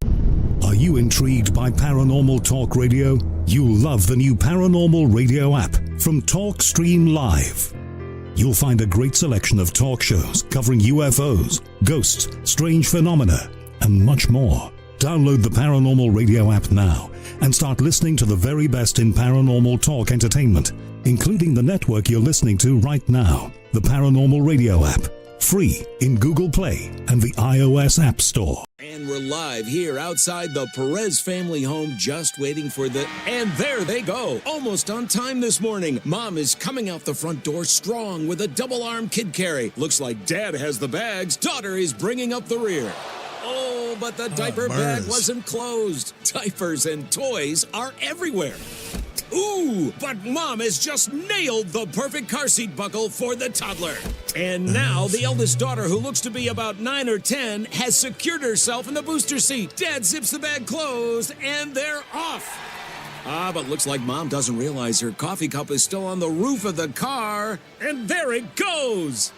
Are you intrigued by Paranormal Talk Radio? You'll love the new Paranormal Radio app from TalkStream Live. You'll find a great selection of talk shows covering UFOs, ghosts, strange phenomena, and much more. Download the Paranormal Radio app now and start listening to the very best in paranormal talk entertainment, including the network you're listening to right now, the Paranormal Radio app. Free in Google Play and the iOS App Store. And we're live here outside the Perez family home, just waiting for the... And there they go, almost on time this morning. Mom is coming out the front door strong with a double-arm kid carry. Looks like Dad has the bags. Daughter is bringing up the rear. Oh, but the diaper bag wasn't closed. Diapers and toys are everywhere. Ooh, but Mom has just nailed the perfect car seat buckle for the toddler. And now the eldest daughter, who looks to be about 9 or 10, has secured herself in the booster seat. Dad zips the bag closed, and they're off. But looks like Mom doesn't realize her coffee cup is still on the roof of the car. And there it goes.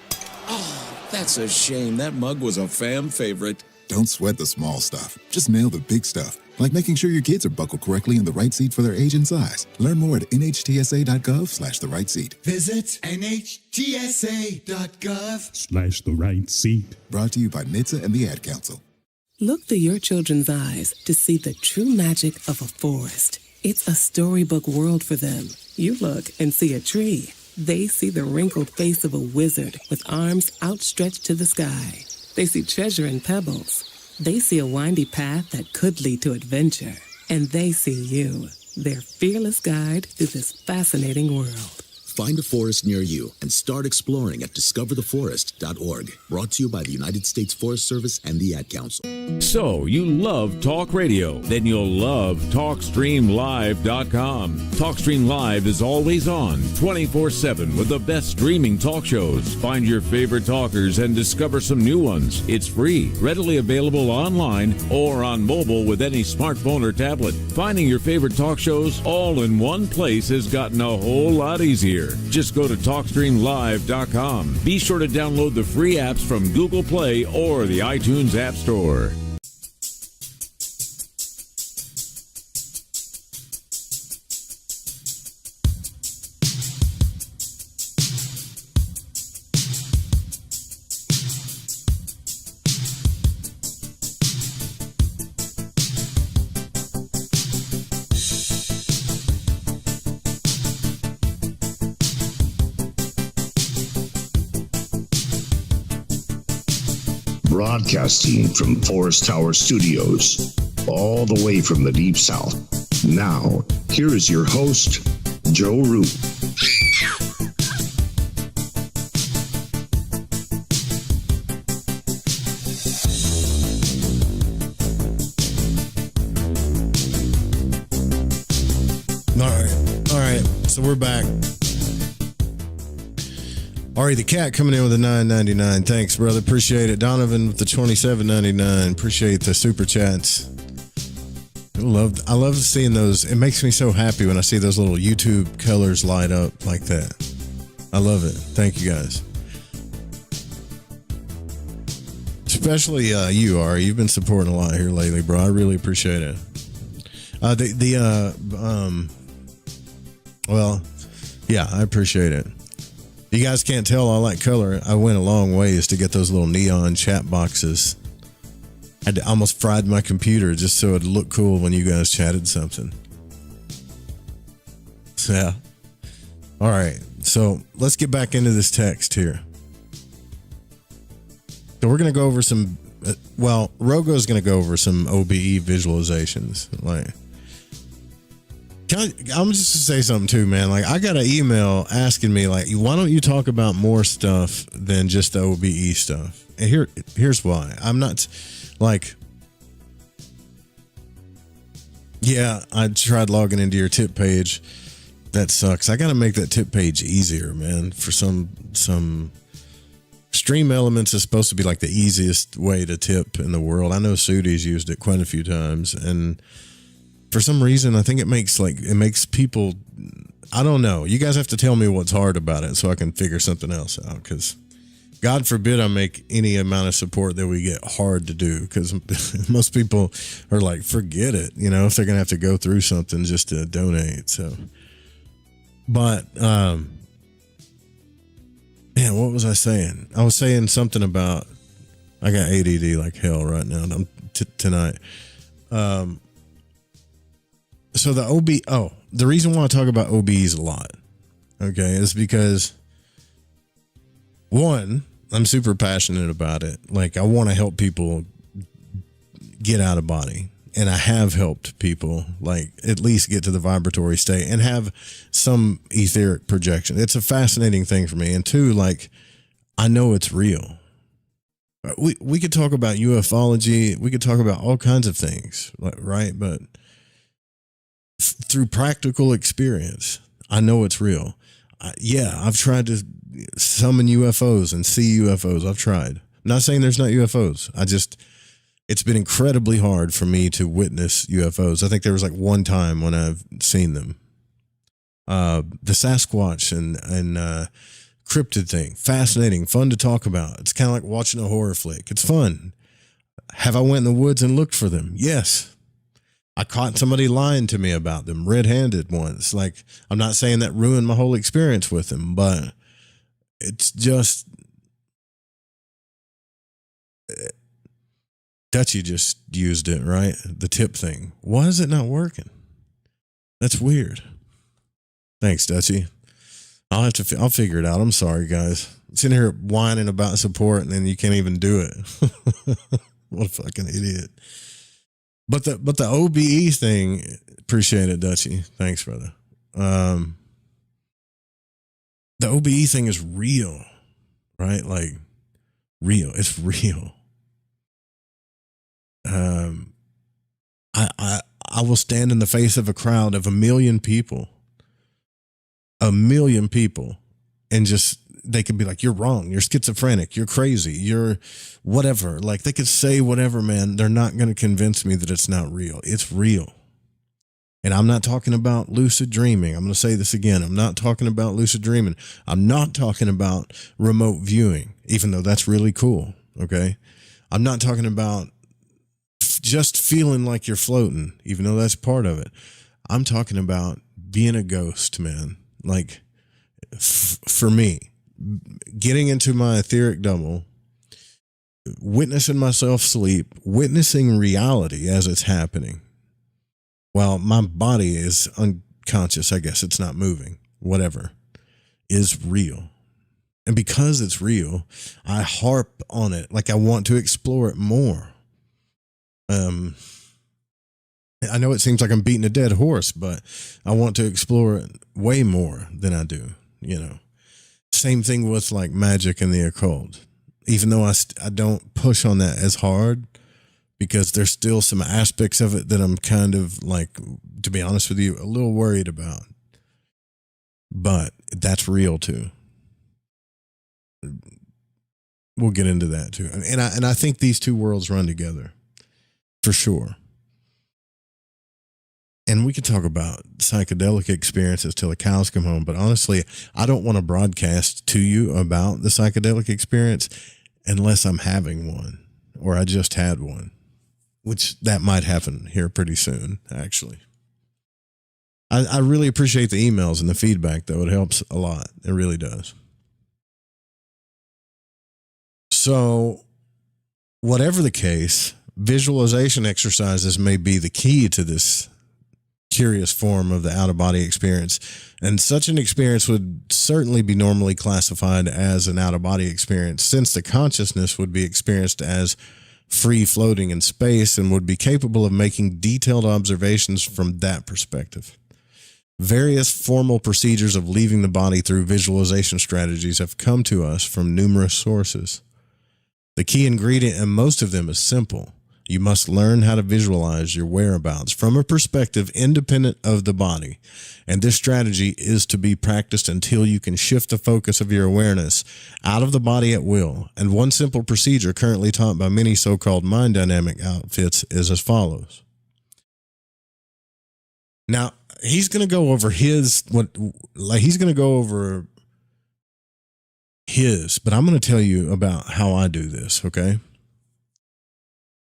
Oh, that's a shame. That mug was a fam favorite. Don't sweat the small stuff. Just nail the big stuff. Like making sure your kids are buckled correctly in the right seat for their age and size. Learn more at nhtsa.gov/the right seat. Visit nhtsa.gov/the right seat. Brought to you by NHTSA and the Ad Council. Look through your children's eyes to see the true magic of a forest. It's a storybook world for them. You look and see a tree. They see the wrinkled face of a wizard with arms outstretched to the sky. They see treasure in pebbles. They see a windy path that could lead to adventure. And they see you, their fearless guide through this fascinating world. Find a forest near you and start exploring at discovertheforest.org. Brought to you by the United States Forest Service and the Ad Council. So, you love talk radio? Then you'll love TalkStreamLive.com. TalkStream Live is always on, 24/7 with the best streaming talk shows. Find your favorite talkers and discover some new ones. It's free, readily available online or on mobile with any smartphone or tablet. Finding your favorite talk shows all in one place has gotten a whole lot easier. Just go to TalkStreamLive.com. Be sure to download the free apps from Google Play or the iTunes App Store. Broadcasting from Forest Tower Studios, all the way from the Deep South. Now, here is your host, Joe Root. All right. So we're back. Ari the Cat coming in with a $9.99. Thanks, brother. Appreciate it. Donovan with the $27.99. Appreciate the super chats. I love seeing those. It makes me so happy when I see those little YouTube colors light up like that. I love it. Thank you guys. Especially you, Ari. You've been supporting a lot here lately, bro. I really appreciate it. Well, yeah, I appreciate it. You guys can't tell I like color. I went a long ways to get those little neon chat boxes. I almost fried my computer just so it'd look cool when you guys chatted something. So, yeah. All right. So let's get back into this text here. So we're going to go over some, Rogo's going to go over some OBE visualizations. I'm just to say something too, man. I got an email asking me, why don't you talk about more stuff than just the OBE stuff? And here's why. I'm not yeah, I tried logging into your tip page. That sucks. I got to make that tip page easier, man. For some Stream Elements is supposed to be the easiest way to tip in the world. I know Sudi's used it quite a few times, and for some reason, I think it makes people, I don't know. You guys have to tell me what's hard about it so I can figure something else out, because God forbid I make any amount of support that we get hard to do, because most people are forget it, if they're going to have to go through something just to donate. So, but, man, what was I saying? I was saying something about, I got ADD like hell right now tonight. So the reason why I talk about OBs a lot, okay, is because, one, I'm super passionate about it. I want to help people get out of body, and I have helped people at least get to the vibratory state and have some etheric projection. It's a fascinating thing for me. And two, I know it's real. We could talk about ufology. We could talk about all kinds of things, right? But through practical experience, I know it's real. I've tried to summon UFOs and see UFOs. I've tried. I'm not saying there's not UFOs. It's been incredibly hard for me to witness UFOs. I think there was like one time when I've seen them. The Sasquatch and cryptid thing, fascinating, fun to talk about. It's kind of like watching a horror flick. It's fun. Have I went in the woods and looked for them? Yes. I caught somebody lying to me about them red-handed once. Like, I'm not saying that ruined my whole experience with them, but it's just Dutchie just used it, right? The tip thing. Why is it not working? That's weird. Thanks, Dutchie. I'll figure it out. I'm sorry, guys. I'm sitting here whining about support and then you can't even do it. What a fucking idiot. But the OBE thing, appreciate it, Dutchie. Thanks, brother. The OBE thing is real, right? Like, real. It's real. I will stand in the face of a crowd of 1 million people. 1 million people, and just they could be like, you're wrong, you're schizophrenic, you're crazy, you're whatever. Like, they could say whatever, man. They're not going to convince me that it's not real. It's real. And I'm not talking about lucid dreaming. I'm going to say this again. I'm not talking about lucid dreaming. I'm not talking about remote viewing, even though that's really cool. Okay. I'm not talking about just feeling like you're floating, even though that's part of it. I'm talking about being a ghost, man. Like, for me, getting into my etheric double, witnessing myself sleep, witnessing reality as it's happening. While my body is unconscious, I guess it's not moving, whatever, is real. And because it's real, I harp on it. Like, I want to explore it more. I know it seems like I'm beating a dead horse, but I want to explore it way more than I do, you know. Same thing with like magic and the occult. Even though I don't push on that as hard, because there's still some aspects of it that I'm kind of like, to be honest with you, a little worried about. But that's real too. We'll get into that too. And I think these two worlds run together for sure. And we could talk about psychedelic experiences till the cows come home. But honestly, I don't want to broadcast to you about the psychedelic experience unless I'm having one or I just had one, which that might happen here pretty soon, actually. I really appreciate the emails and the feedback, though. It helps a lot. It really does. So, whatever the case, visualization exercises may be the key to this curious form of the out-of-body experience. And such an experience would certainly be normally classified as an out-of-body experience, since the consciousness would be experienced as free floating in space and would be capable of making detailed observations from that perspective. Various formal procedures of leaving the body through visualization strategies have come to us from numerous sources. The key ingredient in most of them is simple. You must learn how to visualize your whereabouts from a perspective independent of the body. And this strategy is to be practiced until you can shift the focus of your awareness out of the body at will. And one simple procedure currently taught by many so-called mind dynamic outfits is as follows. Now, he's going to go over but I'm going to tell you about how I do this, okay?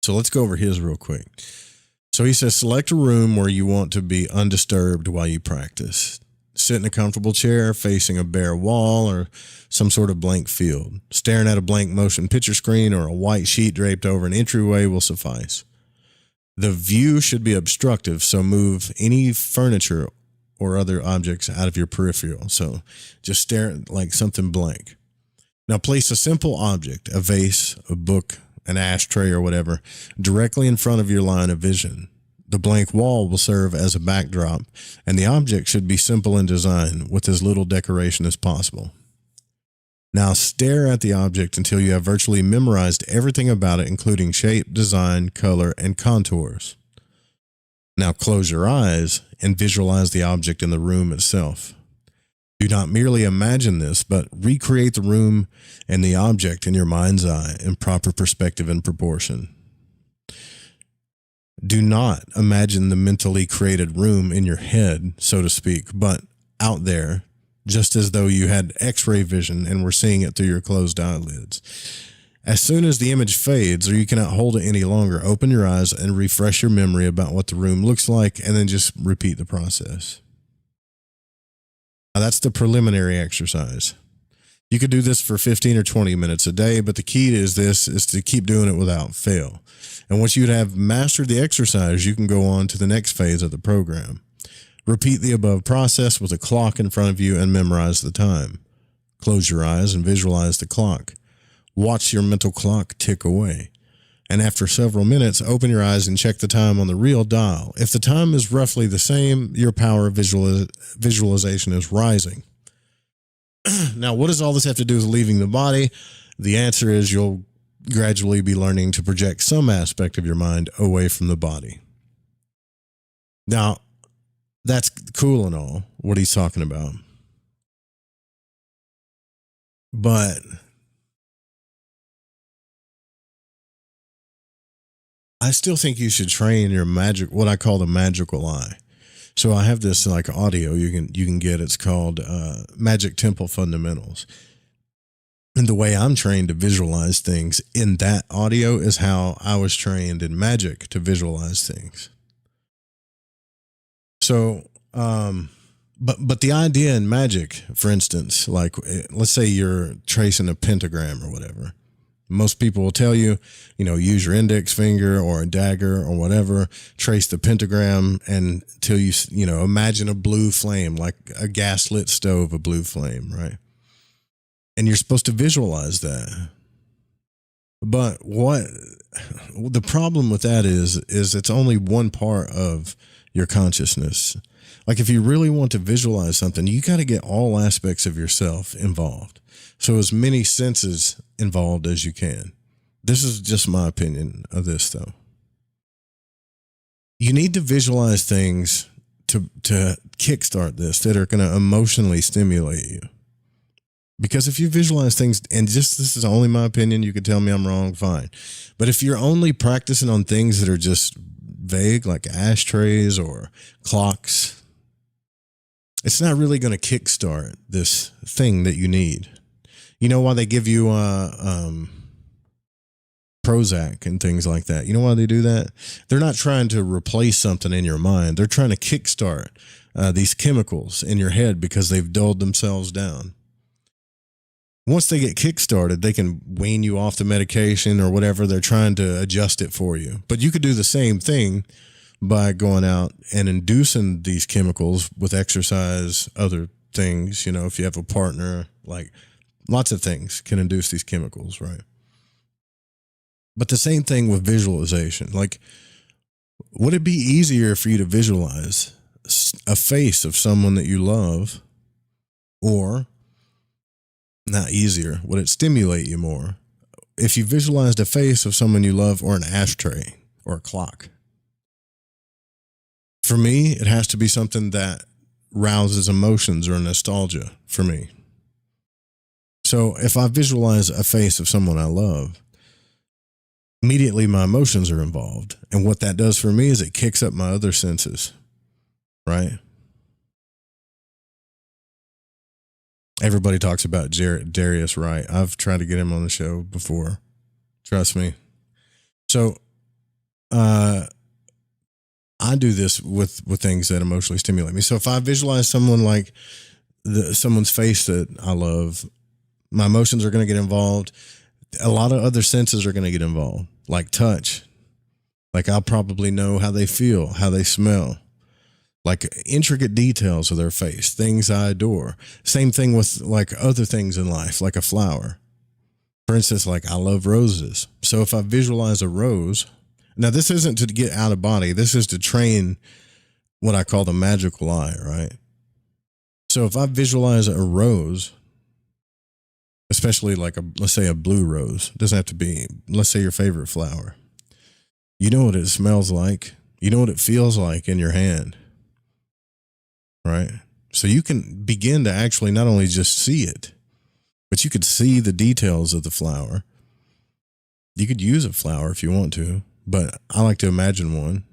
So let's go over his real quick. So he says, select a room where you want to be undisturbed while you practice. Sit in a comfortable chair facing a bare wall or some sort of blank field. Staring at a blank motion picture screen or a white sheet draped over an entryway will suffice. The view should be obstructive, so move any furniture or other objects out of your peripheral. So just stare at like something blank. Now place a simple object, a vase, a book, an ashtray or whatever, directly in front of your line of vision. The blank wall will serve as a backdrop, and the object should be simple in design with as little decoration as possible. Now stare at the object until you have virtually memorized everything about it, including shape, design, color, and contours. Now close your eyes and visualize the object in the room itself. Do not merely imagine this, but recreate the room and the object in your mind's eye in proper perspective and proportion. Do not imagine the mentally created room in your head, so to speak, but out there, just as though you had X-ray vision and were seeing it through your closed eyelids. As soon as the image fades or you cannot hold it any longer, open your eyes and refresh your memory about what the room looks like, and then just repeat the process. Now, that's the preliminary exercise. You could do this for 15 or 20 minutes a day, but the key is to keep doing it without fail. And once you have mastered the exercise, you can go on to the next phase of the program. Repeat the above process with a clock in front of you and memorize the time. Close your eyes and visualize the clock. Watch your mental clock tick away. And after several minutes, open your eyes and check the time on the real dial. If the time is roughly the same, your power of visualization is rising. Now, what does all this have to do with leaving the body? The answer is you'll gradually be learning to project some aspect of your mind away from the body. Now, that's cool and all, what he's talking about. But I still think you should train your what I call the magical eye. So I have this like audio you can get. It's called Magic Temple Fundamentals. And the way I'm trained to visualize things in that audio is how I was trained in magic to visualize things. So, but the idea in magic, for instance, like let's say you're tracing a pentagram or whatever. Most people will tell you, use your index finger or a dagger or whatever, trace the pentagram until you imagine a blue flame, like a gaslit stove, a blue flame, right? And you're supposed to visualize that. But the problem with that is it's only one part of your consciousness. Like if you really want to visualize something, you got to get all aspects of yourself involved. So as many senses involved as you can. This is just my opinion of this, though. You need to visualize things to kickstart this that are going to emotionally stimulate you. Because if you visualize things, and this is only my opinion, you could tell me I'm wrong, fine. But if you're only practicing on things that are just vague, like ashtrays or clocks, it's not really going to kickstart this thing that you need. You know why they give you Prozac and things like that? You know why they do that? They're not trying to replace something in your mind. They're trying to kickstart these chemicals in your head because they've dulled themselves down. Once they get kickstarted, they can wean you off the medication or whatever. They're trying to adjust it for you. But you could do the same thing by going out and inducing these chemicals with exercise, other things. If you have a partner, like lots of things can induce these chemicals, right? But the same thing with visualization. Like, would it be easier for you to visualize a face of someone that you love, or not easier, would it stimulate you more if you visualized a face of someone you love or an ashtray or a clock? For me, it has to be something that rouses emotions or nostalgia for me. So if I visualize a face of someone I love, immediately my emotions are involved. And what that does for me is it kicks up my other senses, right? Everybody talks about Darius Wright. I've tried to get him on the show before. Trust me. So I do this with things that emotionally stimulate me. So if I visualize someone like someone's face that I love, my emotions are going to get involved. A lot of other senses are going to get involved, like touch. Like I'll probably know how they feel, how they smell. Like intricate details of their face, things I adore. Same thing with like other things in life, like a flower. For instance, like I love roses. So if I visualize a rose, now this isn't to get out of body. This is to train what I call the magical eye, right? So if I visualize a rose, especially like let's say a blue rose, it doesn't have to be, let's say your favorite flower. You know what it smells like. You know what it feels like in your hand, right? So you can begin to actually not only just see it, but you could see the details of the flower. You could use a flower if you want to, but I like to imagine one.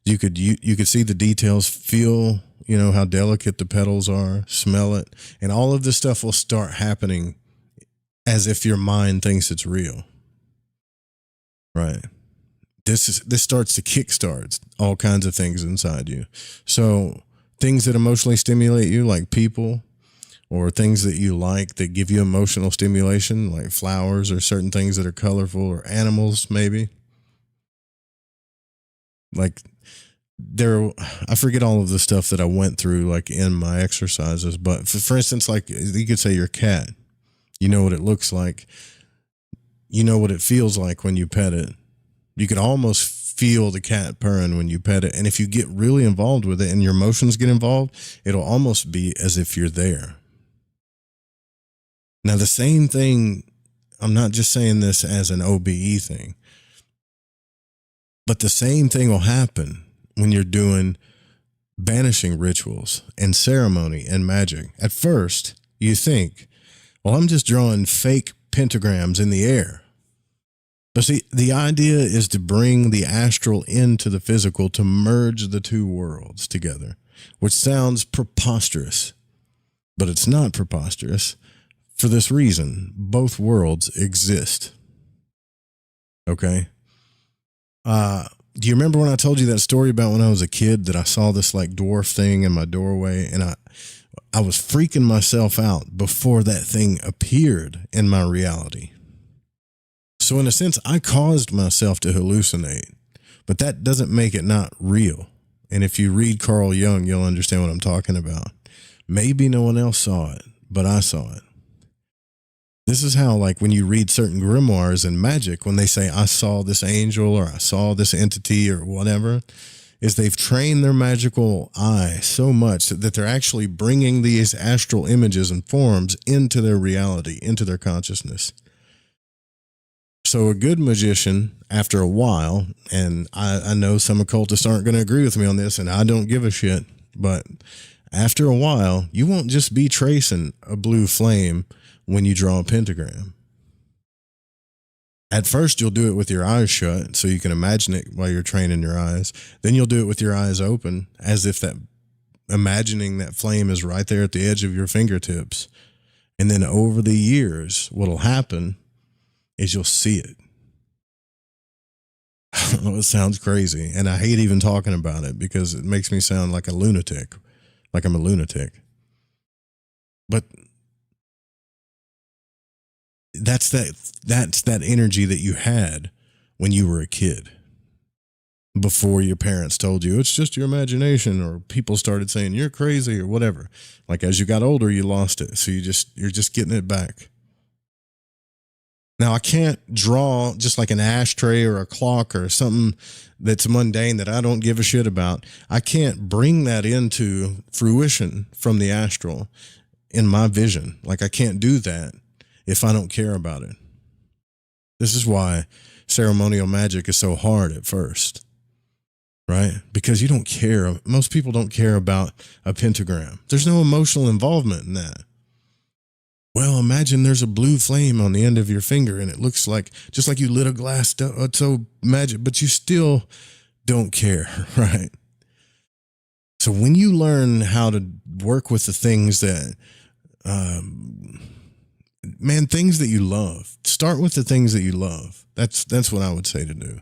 You could see the details, feel, how delicate the petals are, smell it, and all of this stuff will start happening as if your mind thinks it's real. Right. This starts to kickstart all kinds of things inside you. So things that emotionally stimulate you, like people, or things that you like that give you emotional stimulation, like flowers or certain things that are colorful, or animals, maybe. Like I forget all of the stuff that I went through, like in my exercises, but for instance, like you could say your cat, you know what it looks like. You know what it feels like when you pet it. You can almost feel the cat purring when you pet it. And if you get really involved with it and your emotions get involved, it'll almost be as if you're there. Now, the same thing, I'm not just saying this as an OBE thing, but the same thing will happen when you're doing banishing rituals and ceremony and magic. At first, you think, well, I'm just drawing fake pentagrams in the air. But see, the idea is to bring the astral into the physical, to merge the two worlds together, which sounds preposterous, but it's not preposterous for this reason. Both worlds exist. Okay? Do you remember when I told you that story about when I was a kid that I saw this like dwarf thing in my doorway, and I was freaking myself out before that thing appeared in my reality? So in a sense, I caused myself to hallucinate, but that doesn't make it not real. And if you read Carl Jung, you'll understand what I'm talking about. Maybe no one else saw it, but I saw it. This is how, like, when you read certain grimoires in magic, when they say, I saw this angel or I saw this entity or whatever, is they've trained their magical eye so much that they're actually bringing these astral images and forms into their reality, into their consciousness. So a good magician, after a while, and I know some occultists aren't going to agree with me on this, and I don't give a shit, but after a while, you won't just be tracing a blue flame when you draw a pentagram. At first, you'll do it with your eyes shut, so you can imagine it while you're training your eyes. Then you'll do it with your eyes open, as if imagining that flame is right there at the edge of your fingertips. And then over the years, what'll happen is you'll see it. It sounds crazy, and I hate even talking about it because it makes me sound like a lunatic, like I'm a lunatic. But that's that energy that you had when you were a kid, before your parents told you it's just your imagination, or people started saying you're crazy or whatever. Like as you got older, you lost it, so you're just getting it back. Now, I can't draw just like an ashtray or a clock or something that's mundane that I don't give a shit about. I can't bring that into fruition from the astral in my vision. Like I can't do that if I don't care about it. This is why ceremonial magic is so hard at first, right? Because you don't care. Most people don't care about a pentagram. There's no emotional involvement in that. Well, imagine there's a blue flame on the end of your finger and it looks like, just like you lit a glass, so magic, but you still don't care, right? So when you learn how to work with the things that, things that you love, start with the things that you love. That's what I would say to do.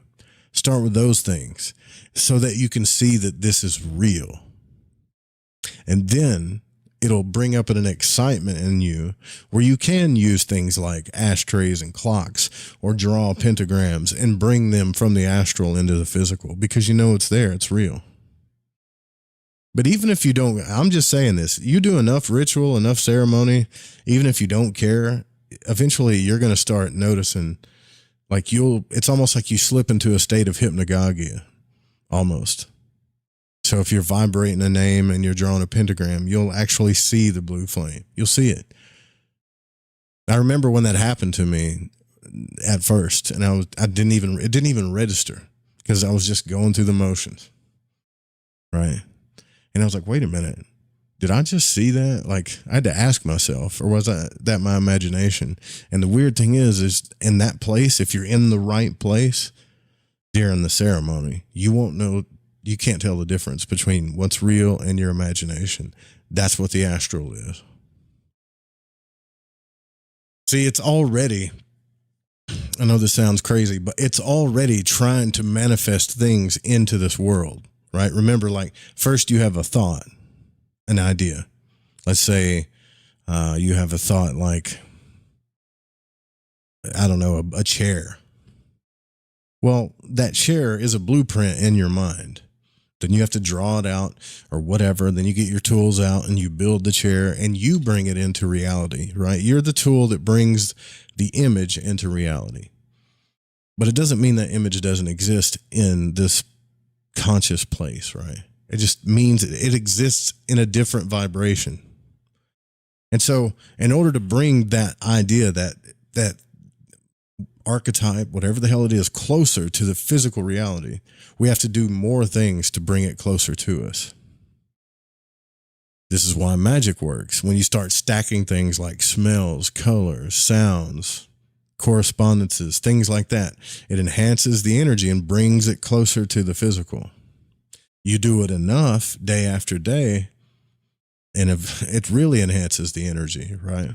Start with those things so that you can see that this is real. And then it'll bring up an excitement in you where you can use things like ashtrays and clocks or draw pentagrams and bring them from the astral into the physical because you know it's there, it's real. But even if you don't, I'm just saying this, you do enough ritual, enough ceremony, even if you don't care, eventually you're going to start noticing, like it's almost like you slip into a state of hypnagogia, almost. So if you're vibrating a name and you're drawing a pentagram, you'll actually see the blue flame. You'll see it. I remember when that happened to me at first, and it didn't even register because I was just going through the motions. right? And I was like, wait a minute. Did I just see that? Like, I had to ask myself, or was that my imagination? And the weird thing is in that place, if you're in the right place during the ceremony, you won't know, you can't tell the difference between what's real and your imagination. That's what the astral is. See, it's already, I know this sounds crazy, but it's already trying to manifest things into this world, right? Remember, like, first you have a thought, an idea. Let's say you have a thought like, I don't know, a chair. Well, that chair is a blueprint in your mind. Then you have to draw it out or whatever. Then you get your tools out and you build the chair and you bring it into reality, right? You're the tool that brings the image into reality. But it doesn't mean that image doesn't exist in this conscious place, right? It just means it exists in a different vibration. And so in order to bring that idea, that archetype, whatever the hell it is, closer to the physical reality, we have to do more things to bring it closer to us. This is why magic works. When you start stacking things like smells, colors, sounds, correspondences, things like that, it enhances the energy and brings it closer to the physical. You do it enough day after day, and it really enhances the energy, right?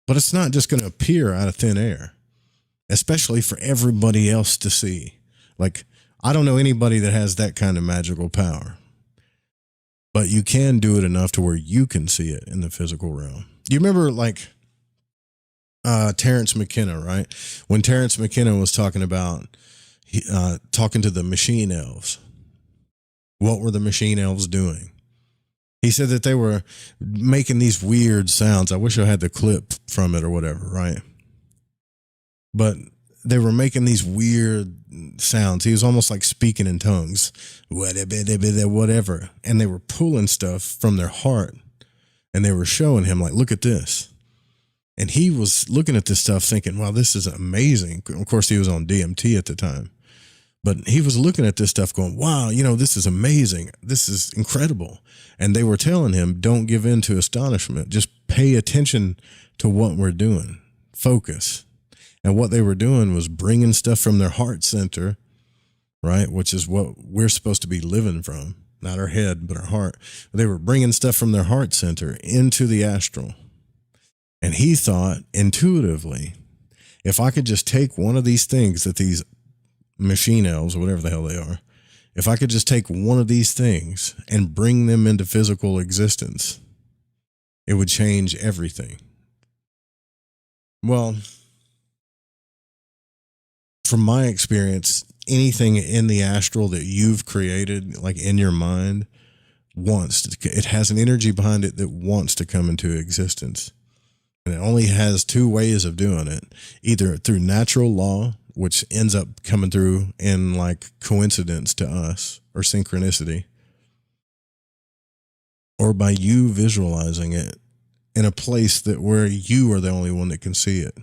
But it's not just going to appear out of thin air, especially for everybody else to see. Like, I don't know anybody that has that kind of magical power, but you can do it enough to where you can see it in the physical realm. You remember, like, Terrence McKenna, right? When Terrence McKenna was talking about talking to the machine elves, what were the machine elves doing? He said that they were making these weird sounds. I wish I had the clip from it or whatever, right? But they were making these weird sounds. He was almost like speaking in tongues, whatever. And they were pulling stuff from their heart, and they were showing him, like, look at this. And he was looking at this stuff thinking, wow, this is amazing. Of course, he was on DMT at the time. But he was looking at this stuff going, wow, this is amazing. This is incredible. And they were telling him, don't give in to astonishment. Just pay attention to what we're doing. Focus. And what they were doing was bringing stuff from their heart center, right? Which is what we're supposed to be living from. Not our head, but our heart. They were bringing stuff from their heart center into the astral. And he thought intuitively, if I could just take one of these things that these machine elves, or whatever the hell they are, if I could just take one of these things and bring them into physical existence, it would change everything. Well, from my experience, anything in the astral that you've created, like in your mind, it has an energy behind it that wants to come into existence. And it only has two ways of doing it, either through natural law, which ends up coming through in like coincidence to us or synchronicity, or by you visualizing it in a place where you are the only one that can see it.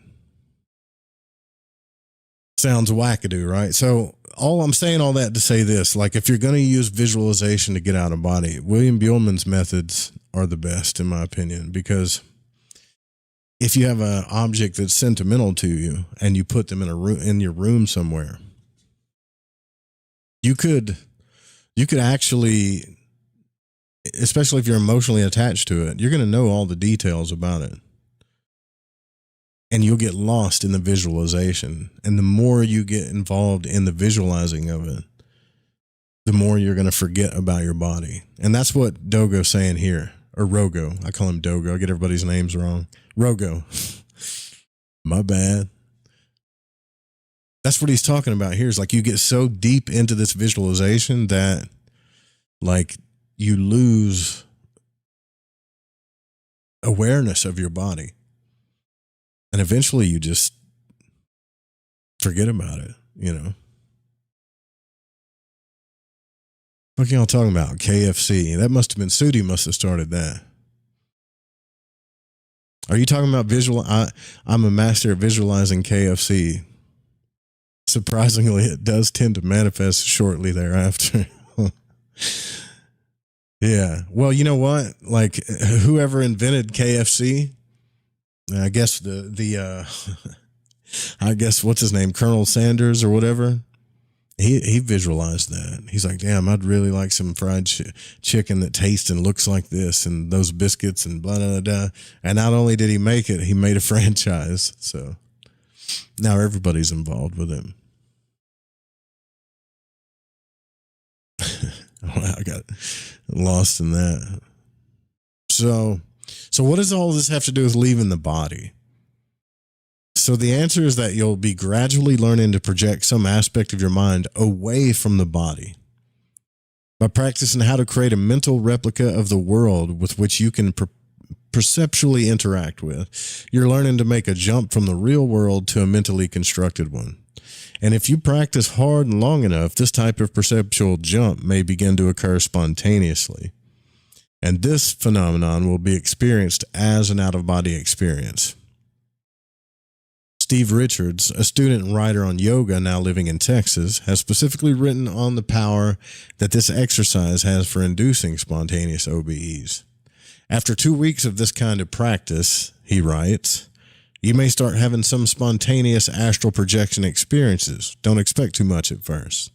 Sounds wackadoo, right? So I'm saying all that to say this, like, if you're going to use visualization to get out of body, William Buhlman's methods are the best, in my opinion, because if you have an object that's sentimental to you and you put them in your room somewhere, you could actually, especially if you're emotionally attached to it, you're going to know all the details about it. And you'll get lost in the visualization. And the more you get involved in the visualizing of it, the more you're going to forget about your body. And that's what Dogo's saying here. Or Rogo. I call him Dogo. I get everybody's names wrong. Rogo. My bad. That's what he's talking about here. Is like you get so deep into this visualization that like you lose awareness of your body. And eventually you just forget about it, What are y'all talking about? KFC. That must have been Sudi must have started that. Are you talking about visual? I'm a master at visualizing KFC. Surprisingly, it does tend to manifest shortly thereafter. Yeah. Well, you know what? Like whoever invented KFC, I guess I guess what's his name? Colonel Sanders or whatever. He visualized that. He's like, damn, I'd really like some fried chicken that tastes and looks like this and those biscuits and blah, blah, blah. And not only did he make it, he made a franchise. So now everybody's involved with him. I got lost in that. So what does all this have to do with leaving the body? So the answer is that you'll be gradually learning to project some aspect of your mind away from the body. By practicing how to create a mental replica of the world with which you can perceptually interact with, you're learning to make a jump from the real world to a mentally constructed one. And if you practice hard and long enough, this type of perceptual jump may begin to occur spontaneously. And this phenomenon will be experienced as an out-of-body experience. Steve Richards, a student and writer on yoga now living in Texas, has specifically written on the power that this exercise has for inducing spontaneous OBEs. After 2 weeks of this kind of practice, he writes, you may start having some spontaneous astral projection experiences. Don't expect too much at first.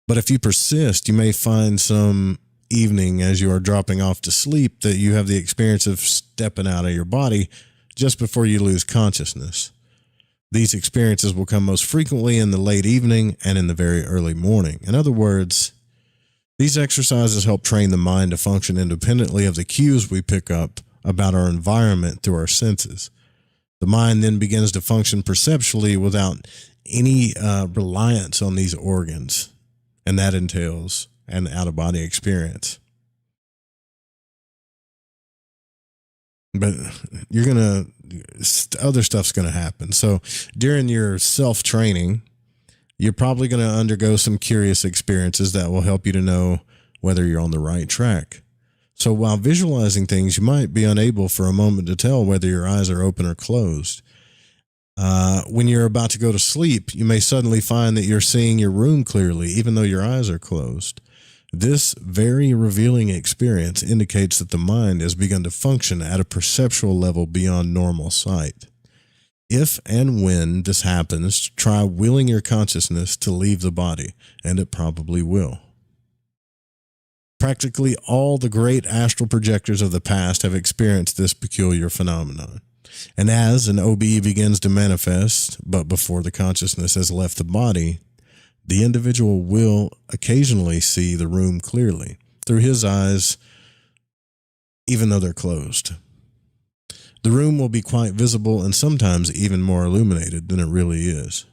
But if you persist, you may find some evening as you are dropping off to sleep that you have the experience of stepping out of your body just before you lose consciousness. These experiences will come most frequently in the late evening and in the very early morning. In other words, these exercises help train the mind to function independently of the cues we pick up about our environment through our senses. The mind then begins to function perceptually without any reliance on these organs, and that entails an out-of-body experience. But other stuff's going to happen. So during your self-training, you're probably going to undergo some curious experiences that will help you to know whether you're on the right track. So while visualizing things, you might be unable for a moment to tell whether your eyes are open or closed. When you're about to go to sleep, you may suddenly find that you're seeing your room clearly, even though your eyes are closed. This very revealing experience indicates that the mind has begun to function at a perceptual level beyond normal sight. If and when this happens, try willing your consciousness to leave the body, and it probably will. Practically all the great astral projectors of the past have experienced this peculiar phenomenon. And as an OBE begins to manifest, but before the consciousness has left the body, the individual will occasionally see the room clearly through his eyes, even though they're closed. The room will be quite visible and sometimes even more illuminated than it really is.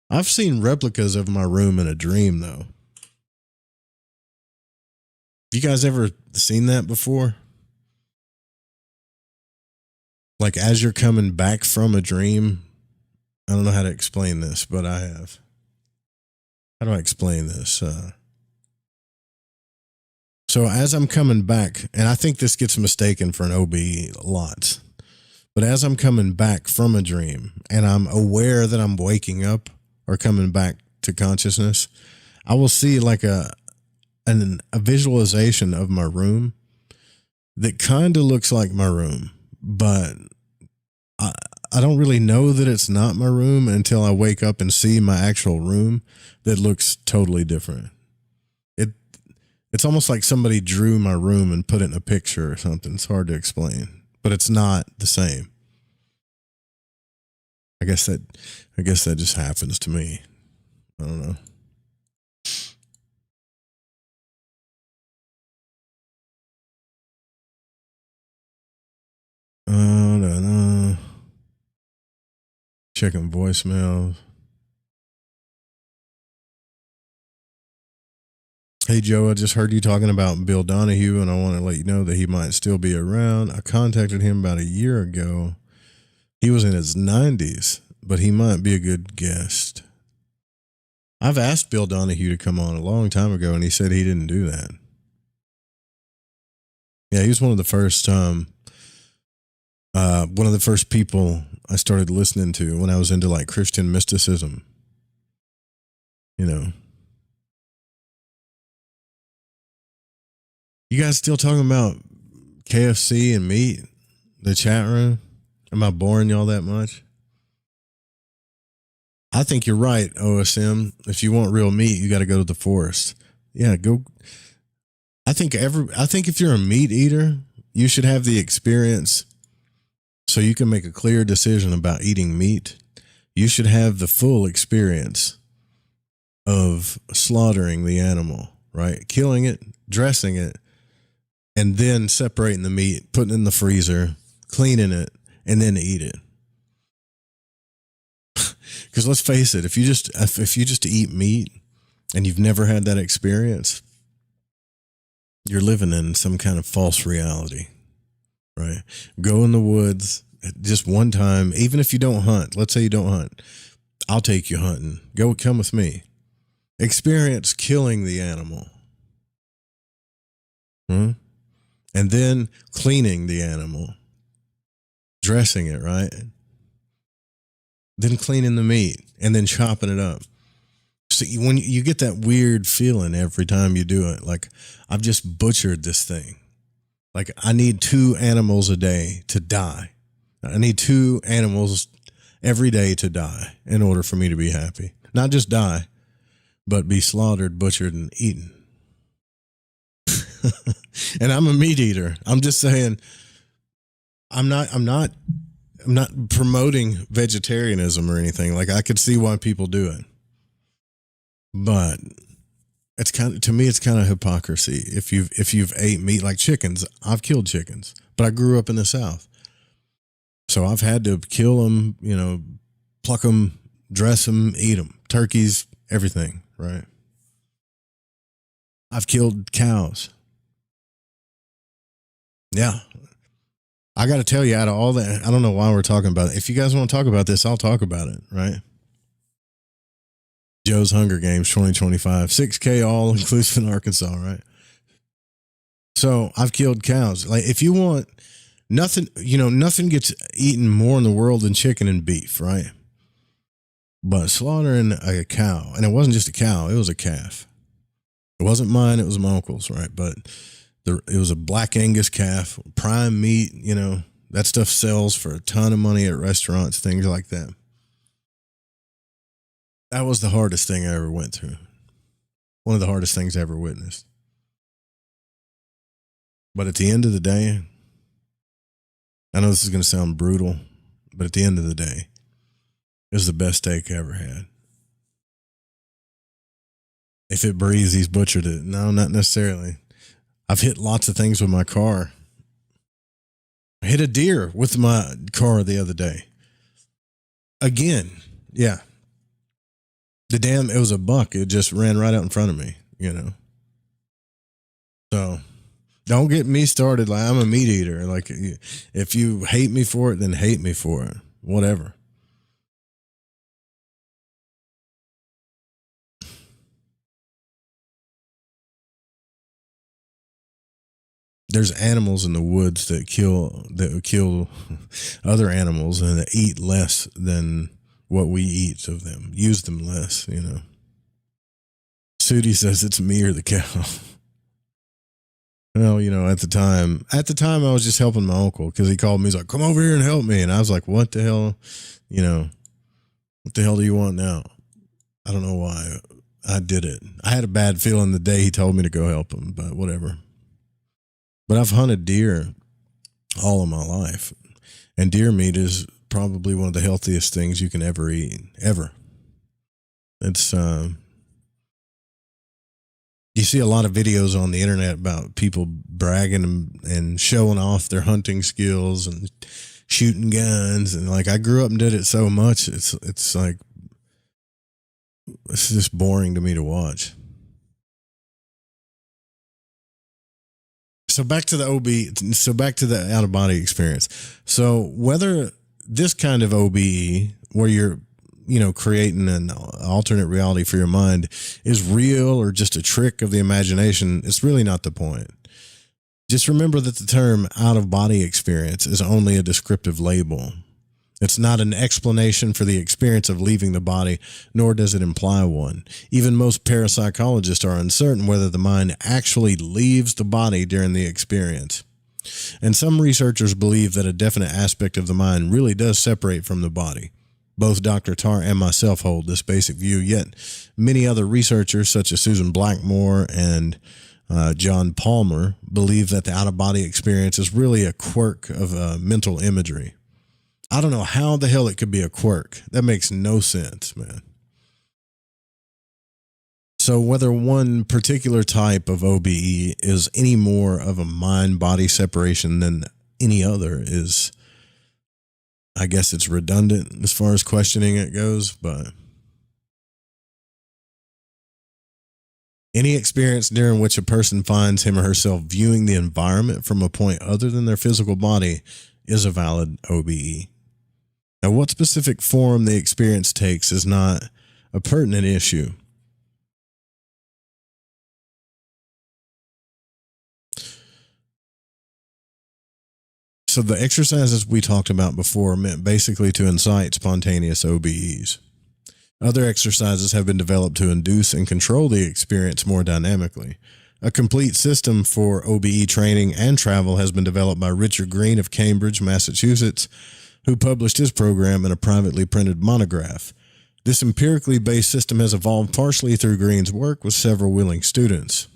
I've seen replicas of my room in a dream, though. You guys ever seen that before? Like as you're coming back from a dream? I don't know how to explain this, but I have. How do I explain this? So as I'm coming back, and I think this gets mistaken for an OBE a lot, but as I'm coming back from a dream and I'm aware that I'm waking up or coming back to consciousness, I will see like a visualization of my room that kind of looks like my room, but I don't really know that it's not my room until I wake up and see my actual room that looks totally different. It's almost like somebody drew my room and put it in a picture or something. It's hard to explain, but it's not the same. I guess that just happens to me. I don't know. No. Checking voicemails. Hey, Joe, I just heard you talking about Bill Donahue, and I want to let you know that he might still be around. I contacted him about a year ago. He was in his 90s, but he might be a good guest. I've asked Bill Donahue to come on a long time ago, and he said he didn't do that. Yeah, he was one of the first people I started listening to when I was into like Christian mysticism. You know. You guys still talking about KFC and meat? The chat room? Am I boring y'all that much? I think you're right, OSM. If you want real meat, you got to go to the forest. Yeah, go. I think if you're a meat eater, you should have the experience so you can make a clear decision about eating meat. You should have the full experience of slaughtering the animal, right? Killing it, dressing it, and then separating the meat, putting it in the freezer, cleaning it, and then eat it. Because let's face it, if you just eat meat and you've never had that experience, you're living in some kind of false reality, right? Go in the woods just one time, even if you don't hunt. Let's say you don't hunt. I'll take you hunting. Come with me. Experience killing the animal. And then cleaning the animal. Dressing it, right? Then cleaning the meat and then chopping it up. So when you get that weird feeling every time you do it, like I've just butchered this thing. Like I need 2 animals a day to die. I need 2 animals every day to die in order for me to be happy. Not just die, but be slaughtered, butchered, and eaten. And I'm a meat eater. I'm just saying, I'm not promoting vegetarianism or anything. Like I could see why people do it, but it's to me it's kind of hypocrisy. If you've ate meat like chickens, I've killed chickens, but I grew up in the South, so I've had to kill them, pluck them, dress them, eat them, turkeys, everything, right? I've killed cows. Yeah. I got to tell you, out of all that, I don't know why we're talking about it. If you guys want to talk about this, I'll talk about it, right? Joe's Hunger Games 2025, 6K all inclusive in Arkansas, right? So I've killed cows. Like if you want nothing, nothing gets eaten more in the world than chicken and beef, right? But slaughtering a cow, and it wasn't just a cow, it was a calf. It wasn't mine, it was my uncle's, right? But it was a Black Angus calf, prime meat, that stuff sells for a ton of money at restaurants, things like that. That was the hardest thing I ever went through. One of the hardest things I ever witnessed. But at the end of the day, I know this is going to sound brutal, but at the end of the day, it was the best steak I ever had. If it breathes, he's butchered it. No, not necessarily. I've hit lots of things with my car. I hit a deer with my car the other day. Again, yeah. It was a buck. It just ran right out in front of me, So don't get me started. Like I'm a meat eater. Like if you hate me for it, then hate me for it. Whatever. There's animals in the woods that kill other animals and that eat less than what we eat of them. Use them less, Sudi says it's me or the cow. Well, at the time I was just helping my uncle because he called me. He's like, "Come over here and help me," and I was like, "What the hell? What the hell do you want now?" I don't know why I did it. I had a bad feeling the day he told me to go help him, but whatever. But I've hunted deer all of my life, and deer meat is probably one of the healthiest things you can ever eat, ever. It's, you see a lot of videos on the internet about people bragging and showing off their hunting skills and shooting guns. And like, I grew up and did it so much. It's like, it's just boring to me to watch. So back to the out of body experience. So whether this kind of OBE where you're, creating an alternate reality for your mind is real or just a trick of the imagination, it's really not the point. Just remember that the term out of body experience is only a descriptive label. It's not an explanation for the experience of leaving the body, nor does it imply one. Even most parapsychologists are uncertain whether the mind actually leaves the body during the experience. And some researchers believe that a definite aspect of the mind really does separate from the body. Both Dr. Tarr and myself hold this basic view, yet many other researchers, such as Susan Blackmore and John Palmer, believe that the out-of-body experience is really a quirk of mental imagery. I don't know how the hell it could be a quirk. That makes no sense, man. So whether one particular type of OBE is any more of a mind-body separation than any other is, I guess it's redundant as far as questioning it goes, but any experience during which a person finds him or herself viewing the environment from a point other than their physical body is a valid OBE. Now, what specific form the experience takes is not a pertinent issue. So the exercises we talked about before meant basically to incite spontaneous OBEs. Other exercises have been developed to induce and control the experience more dynamically. A complete system for OBE training and travel has been developed by Richard Green of Cambridge, Massachusetts, who published his program in a privately printed monograph. This empirically based system has evolved partially through Green's work with several willing students.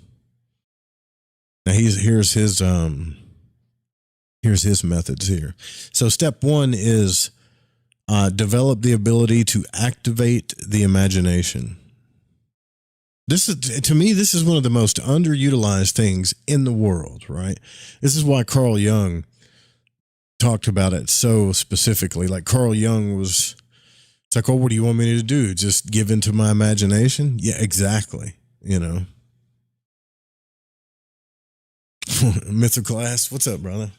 Now here's his methods here. So step 1 is develop the ability to activate the imagination. This is, to me, this is one of the most underutilized things in the world, right? This is why Carl Jung talked about it so specifically. Like Carl Jung was, it's like, oh, what do you want me to do? Just give into my imagination? Yeah, exactly. You know. Mythical ass, what's up, brother?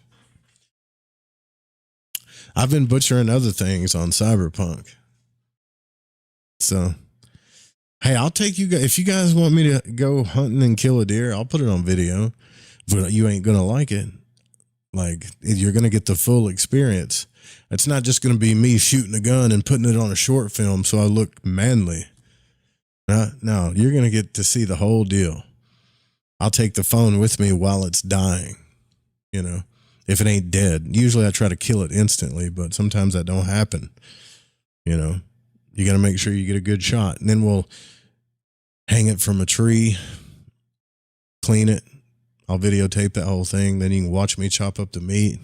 I've been butchering other things on Cyberpunk. So, hey, I'll take you guys. If you guys want me to go hunting and kill a deer, I'll put it on video, but you ain't going to like it. Like, you're going to get the full experience. It's not just going to be me shooting a gun and putting it on a short film so I look manly. No, you're going to get to see the whole deal. I'll take the phone with me while it's dying, you know, if it ain't dead. Usually I try to kill it instantly, but sometimes that don't happen. You know, you got to make sure you get a good shot, and then we'll hang it from a tree, clean it. I'll videotape that whole thing. Then you can watch me chop up the meat.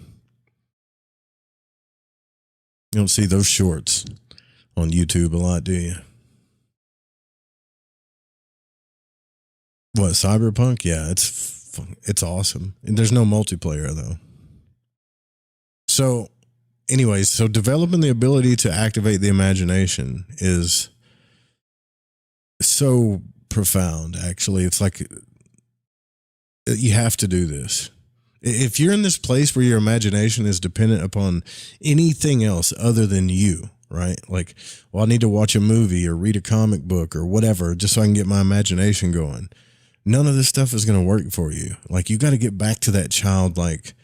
You don't see those shorts on YouTube a lot, do you? What, Cyberpunk? Yeah, it's awesome. And there's no multiplayer, though. So, anyways, so developing the ability to activate the imagination is so profound, actually. It's like you have to do this. If you're in this place where your imagination is dependent upon anything else other than you, right? Like, well, I need to watch a movie or read a comic book or whatever just so I can get my imagination going. None of this stuff is going to work for you. Like, you got to get back to that childlike,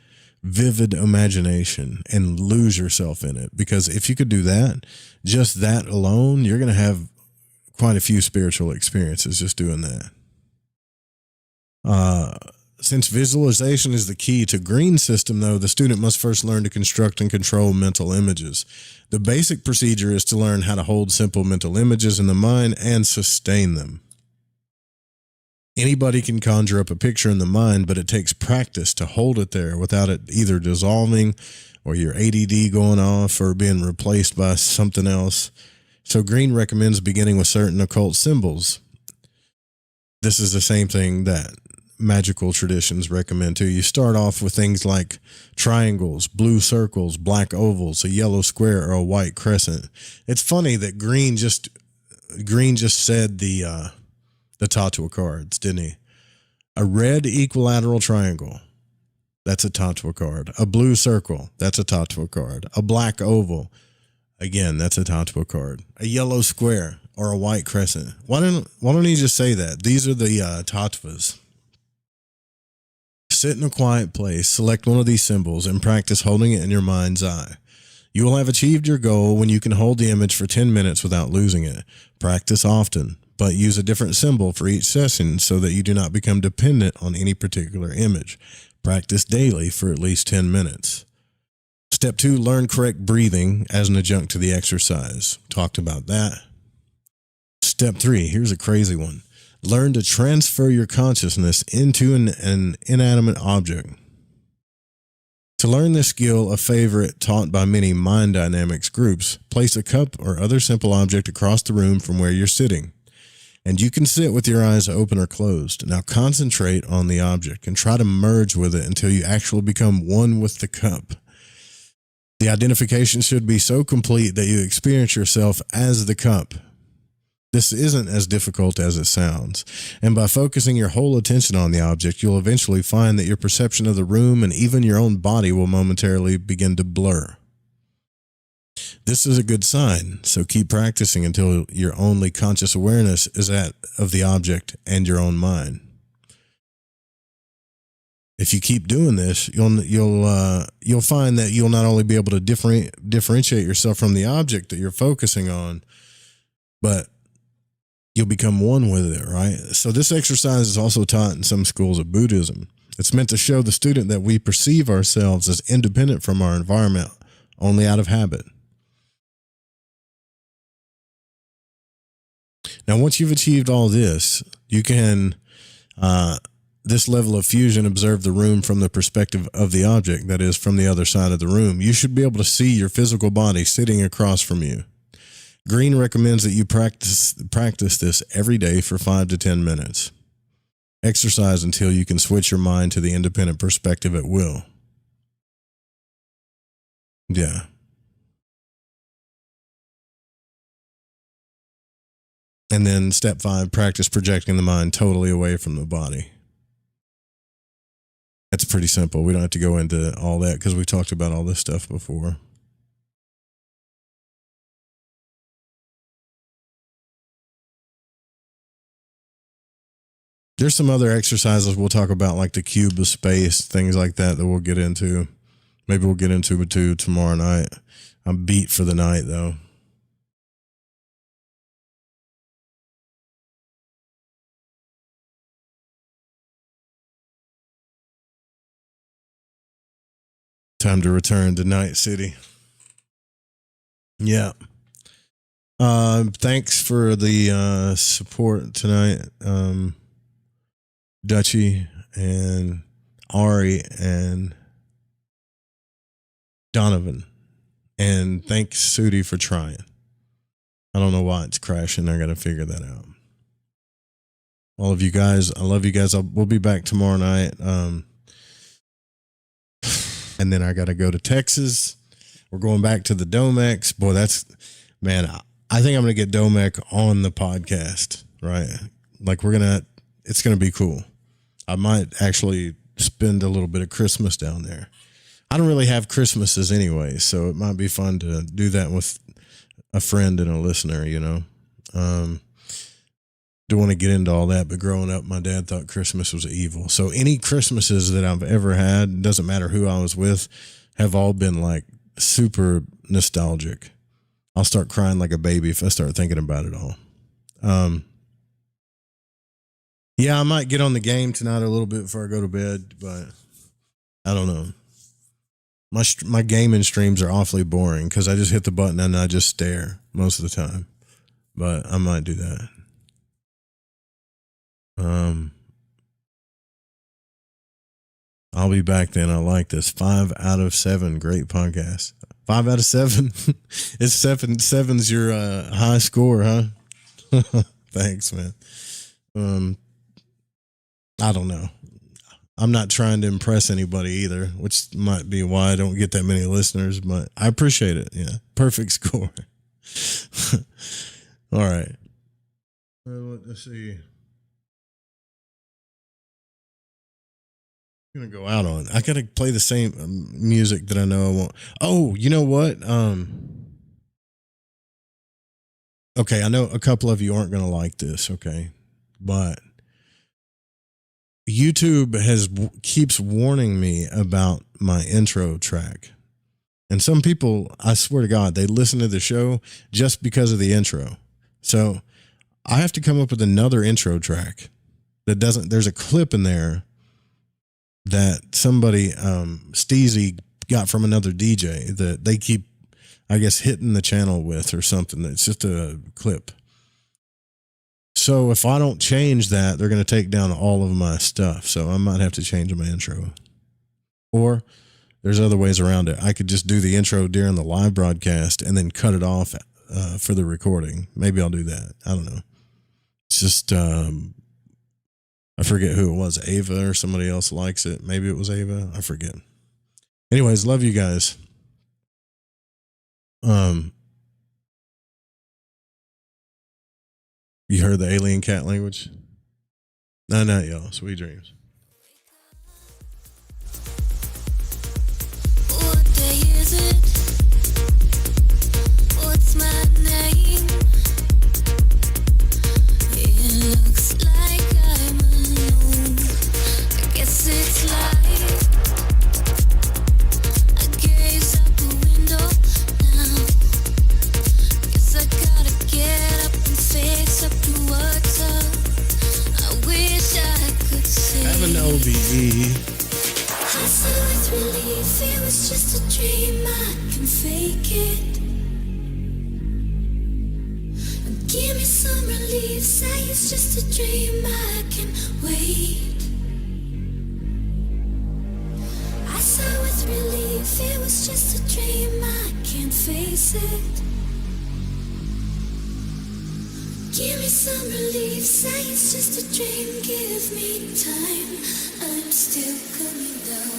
vivid imagination and lose yourself in it. Because if you could do that, just that alone, you're going to have quite a few spiritual experiences just doing that. Since visualization is the key to Green's system, though, the student must first learn to construct and control mental images. The basic procedure is to learn how to hold simple mental images in the mind and sustain them. Anybody can conjure up a picture in the mind, but it takes practice to hold it there without it either dissolving or your ADD going off or being replaced by something else. So Green recommends beginning with certain occult symbols. This is the same thing that magical traditions recommend too. You start off with things like triangles, blue circles, black ovals, a yellow square, or a white crescent. It's funny that Green just said the Tatua cards, didn't he? A red equilateral triangle, that's a Tatua card. A blue circle, that's a Tatua card. A black oval, again, that's a Tatua card. A yellow square or a white crescent. Why don't you just say that? These are the Tatuas. Sit in a quiet place, select one of these symbols, and practice holding it in your mind's eye. You will have achieved your goal when you can hold the image for 10 minutes without losing it. Practice often, but use a different symbol for each session so that you do not become dependent on any particular image. Practice daily for at least 10 minutes. Step 2, learn correct breathing as an adjunct to the exercise. Talked about that. Step 3, here's a crazy one. Learn to transfer your consciousness into an inanimate object. To learn this skill, a favorite taught by many mind dynamics groups, place a cup or other simple object across the room from where you're sitting. And you can sit with your eyes open or closed. Now concentrate on the object and try to merge with it until you actually become one with the cup. The identification should be so complete that you experience yourself as the cup. This isn't as difficult as it sounds, and by focusing your whole attention on the object, you'll eventually find that your perception of the room and even your own body will momentarily begin to blur. This is a good sign, so keep practicing until your only conscious awareness is that of the object and your own mind. If you keep doing this, you'll find that you'll not only be able to differentiate yourself from the object that you're focusing on, but you'll become one with it, right? So this exercise is also taught in some schools of Buddhism. It's meant to show the student that we perceive ourselves as independent from our environment only out of habit. Now, once you've achieved all this, you can, this level of fusion, observe the room from the perspective of the object, that is, from the other side of the room. You should be able to see your physical body sitting across from you. Green recommends that you practice this every day for 5 to 10 minutes. Exercise until you can switch your mind to the independent perspective at will. Yeah. And then step 5, practice projecting the mind totally away from the body. That's pretty simple. We don't have to go into all that because we talked about all this stuff before. There's some other exercises we'll talk about, like the cube of space, things like that we'll get into. Maybe we'll get into it too tomorrow night. I'm beat for the night, though. Time to return to Night City. Yeah. Thanks for the support tonight. Dutchie and Ari and Donovan. And thanks, Sudi, for trying. I don't know why it's crashing. I got to figure that out. All of you guys, I love you guys. We'll be back tomorrow night. And then I got to go to Texas. We're going back to the Domex. Boy, man, I think I'm going to get Domec on the podcast, right? Like it's going to be cool. I might actually spend a little bit of Christmas down there. I don't really have Christmases anyway, so it might be fun to do that with a friend and a listener, you know. Don't want to get into all that, but growing up, my dad thought Christmas was evil. So any Christmases that I've ever had, doesn't matter who I was with, have all been like super nostalgic. I'll start crying like a baby if I start thinking about it all. Yeah, I might get on the game tonight a little bit before I go to bed, but I don't know. My gaming streams are awfully boring because I just hit the button and I just stare most of the time. But I might do that. I'll be back then. I like this. 5 out of 7. Great podcast. 5 out of 7. It's 7's your high score, huh? Thanks, man. I don't know. I'm not trying to impress anybody either, which might be why I don't get that many listeners, but I appreciate it. Yeah. Perfect score. All right. Let's see. I'm going to go out on. I got to play the same music that I know I want. Oh, you know what? Okay, I know a couple of you aren't going to like this, okay? But YouTube keeps warning me about my intro track. And some people, I swear to God, they listen to the show just because of the intro. So I have to come up with another intro track that doesn't, there's a clip in there that somebody, Steezy, got from another DJ that they keep, I guess, hitting the channel with or something. It's just a clip. So if I don't change that, they're going to take down all of my stuff. So I might have to change my intro. Or there's other ways around it. I could just do the intro during the live broadcast and then cut it off for the recording. Maybe I'll do that. I don't know. It's just, I forget who it was, Ava or somebody else likes it. Maybe it was Ava. I forget. Anyways, love you guys. You heard the alien cat language? No, not y'all. Sweet dreams. What day is it? What's my name? It looks like I'm alone. I guess it's life. I gaze out the window now. Guess I gotta get up and face up to what's up. I wish I could say. Have an OBE. I saw with relief, it was just a dream, I can fake it. Give me some relief, say it's just a dream, I can wait. I saw with relief, it was just a dream, I can't face it. Give me some relief, say it's just a dream, give me time, I'm still coming down.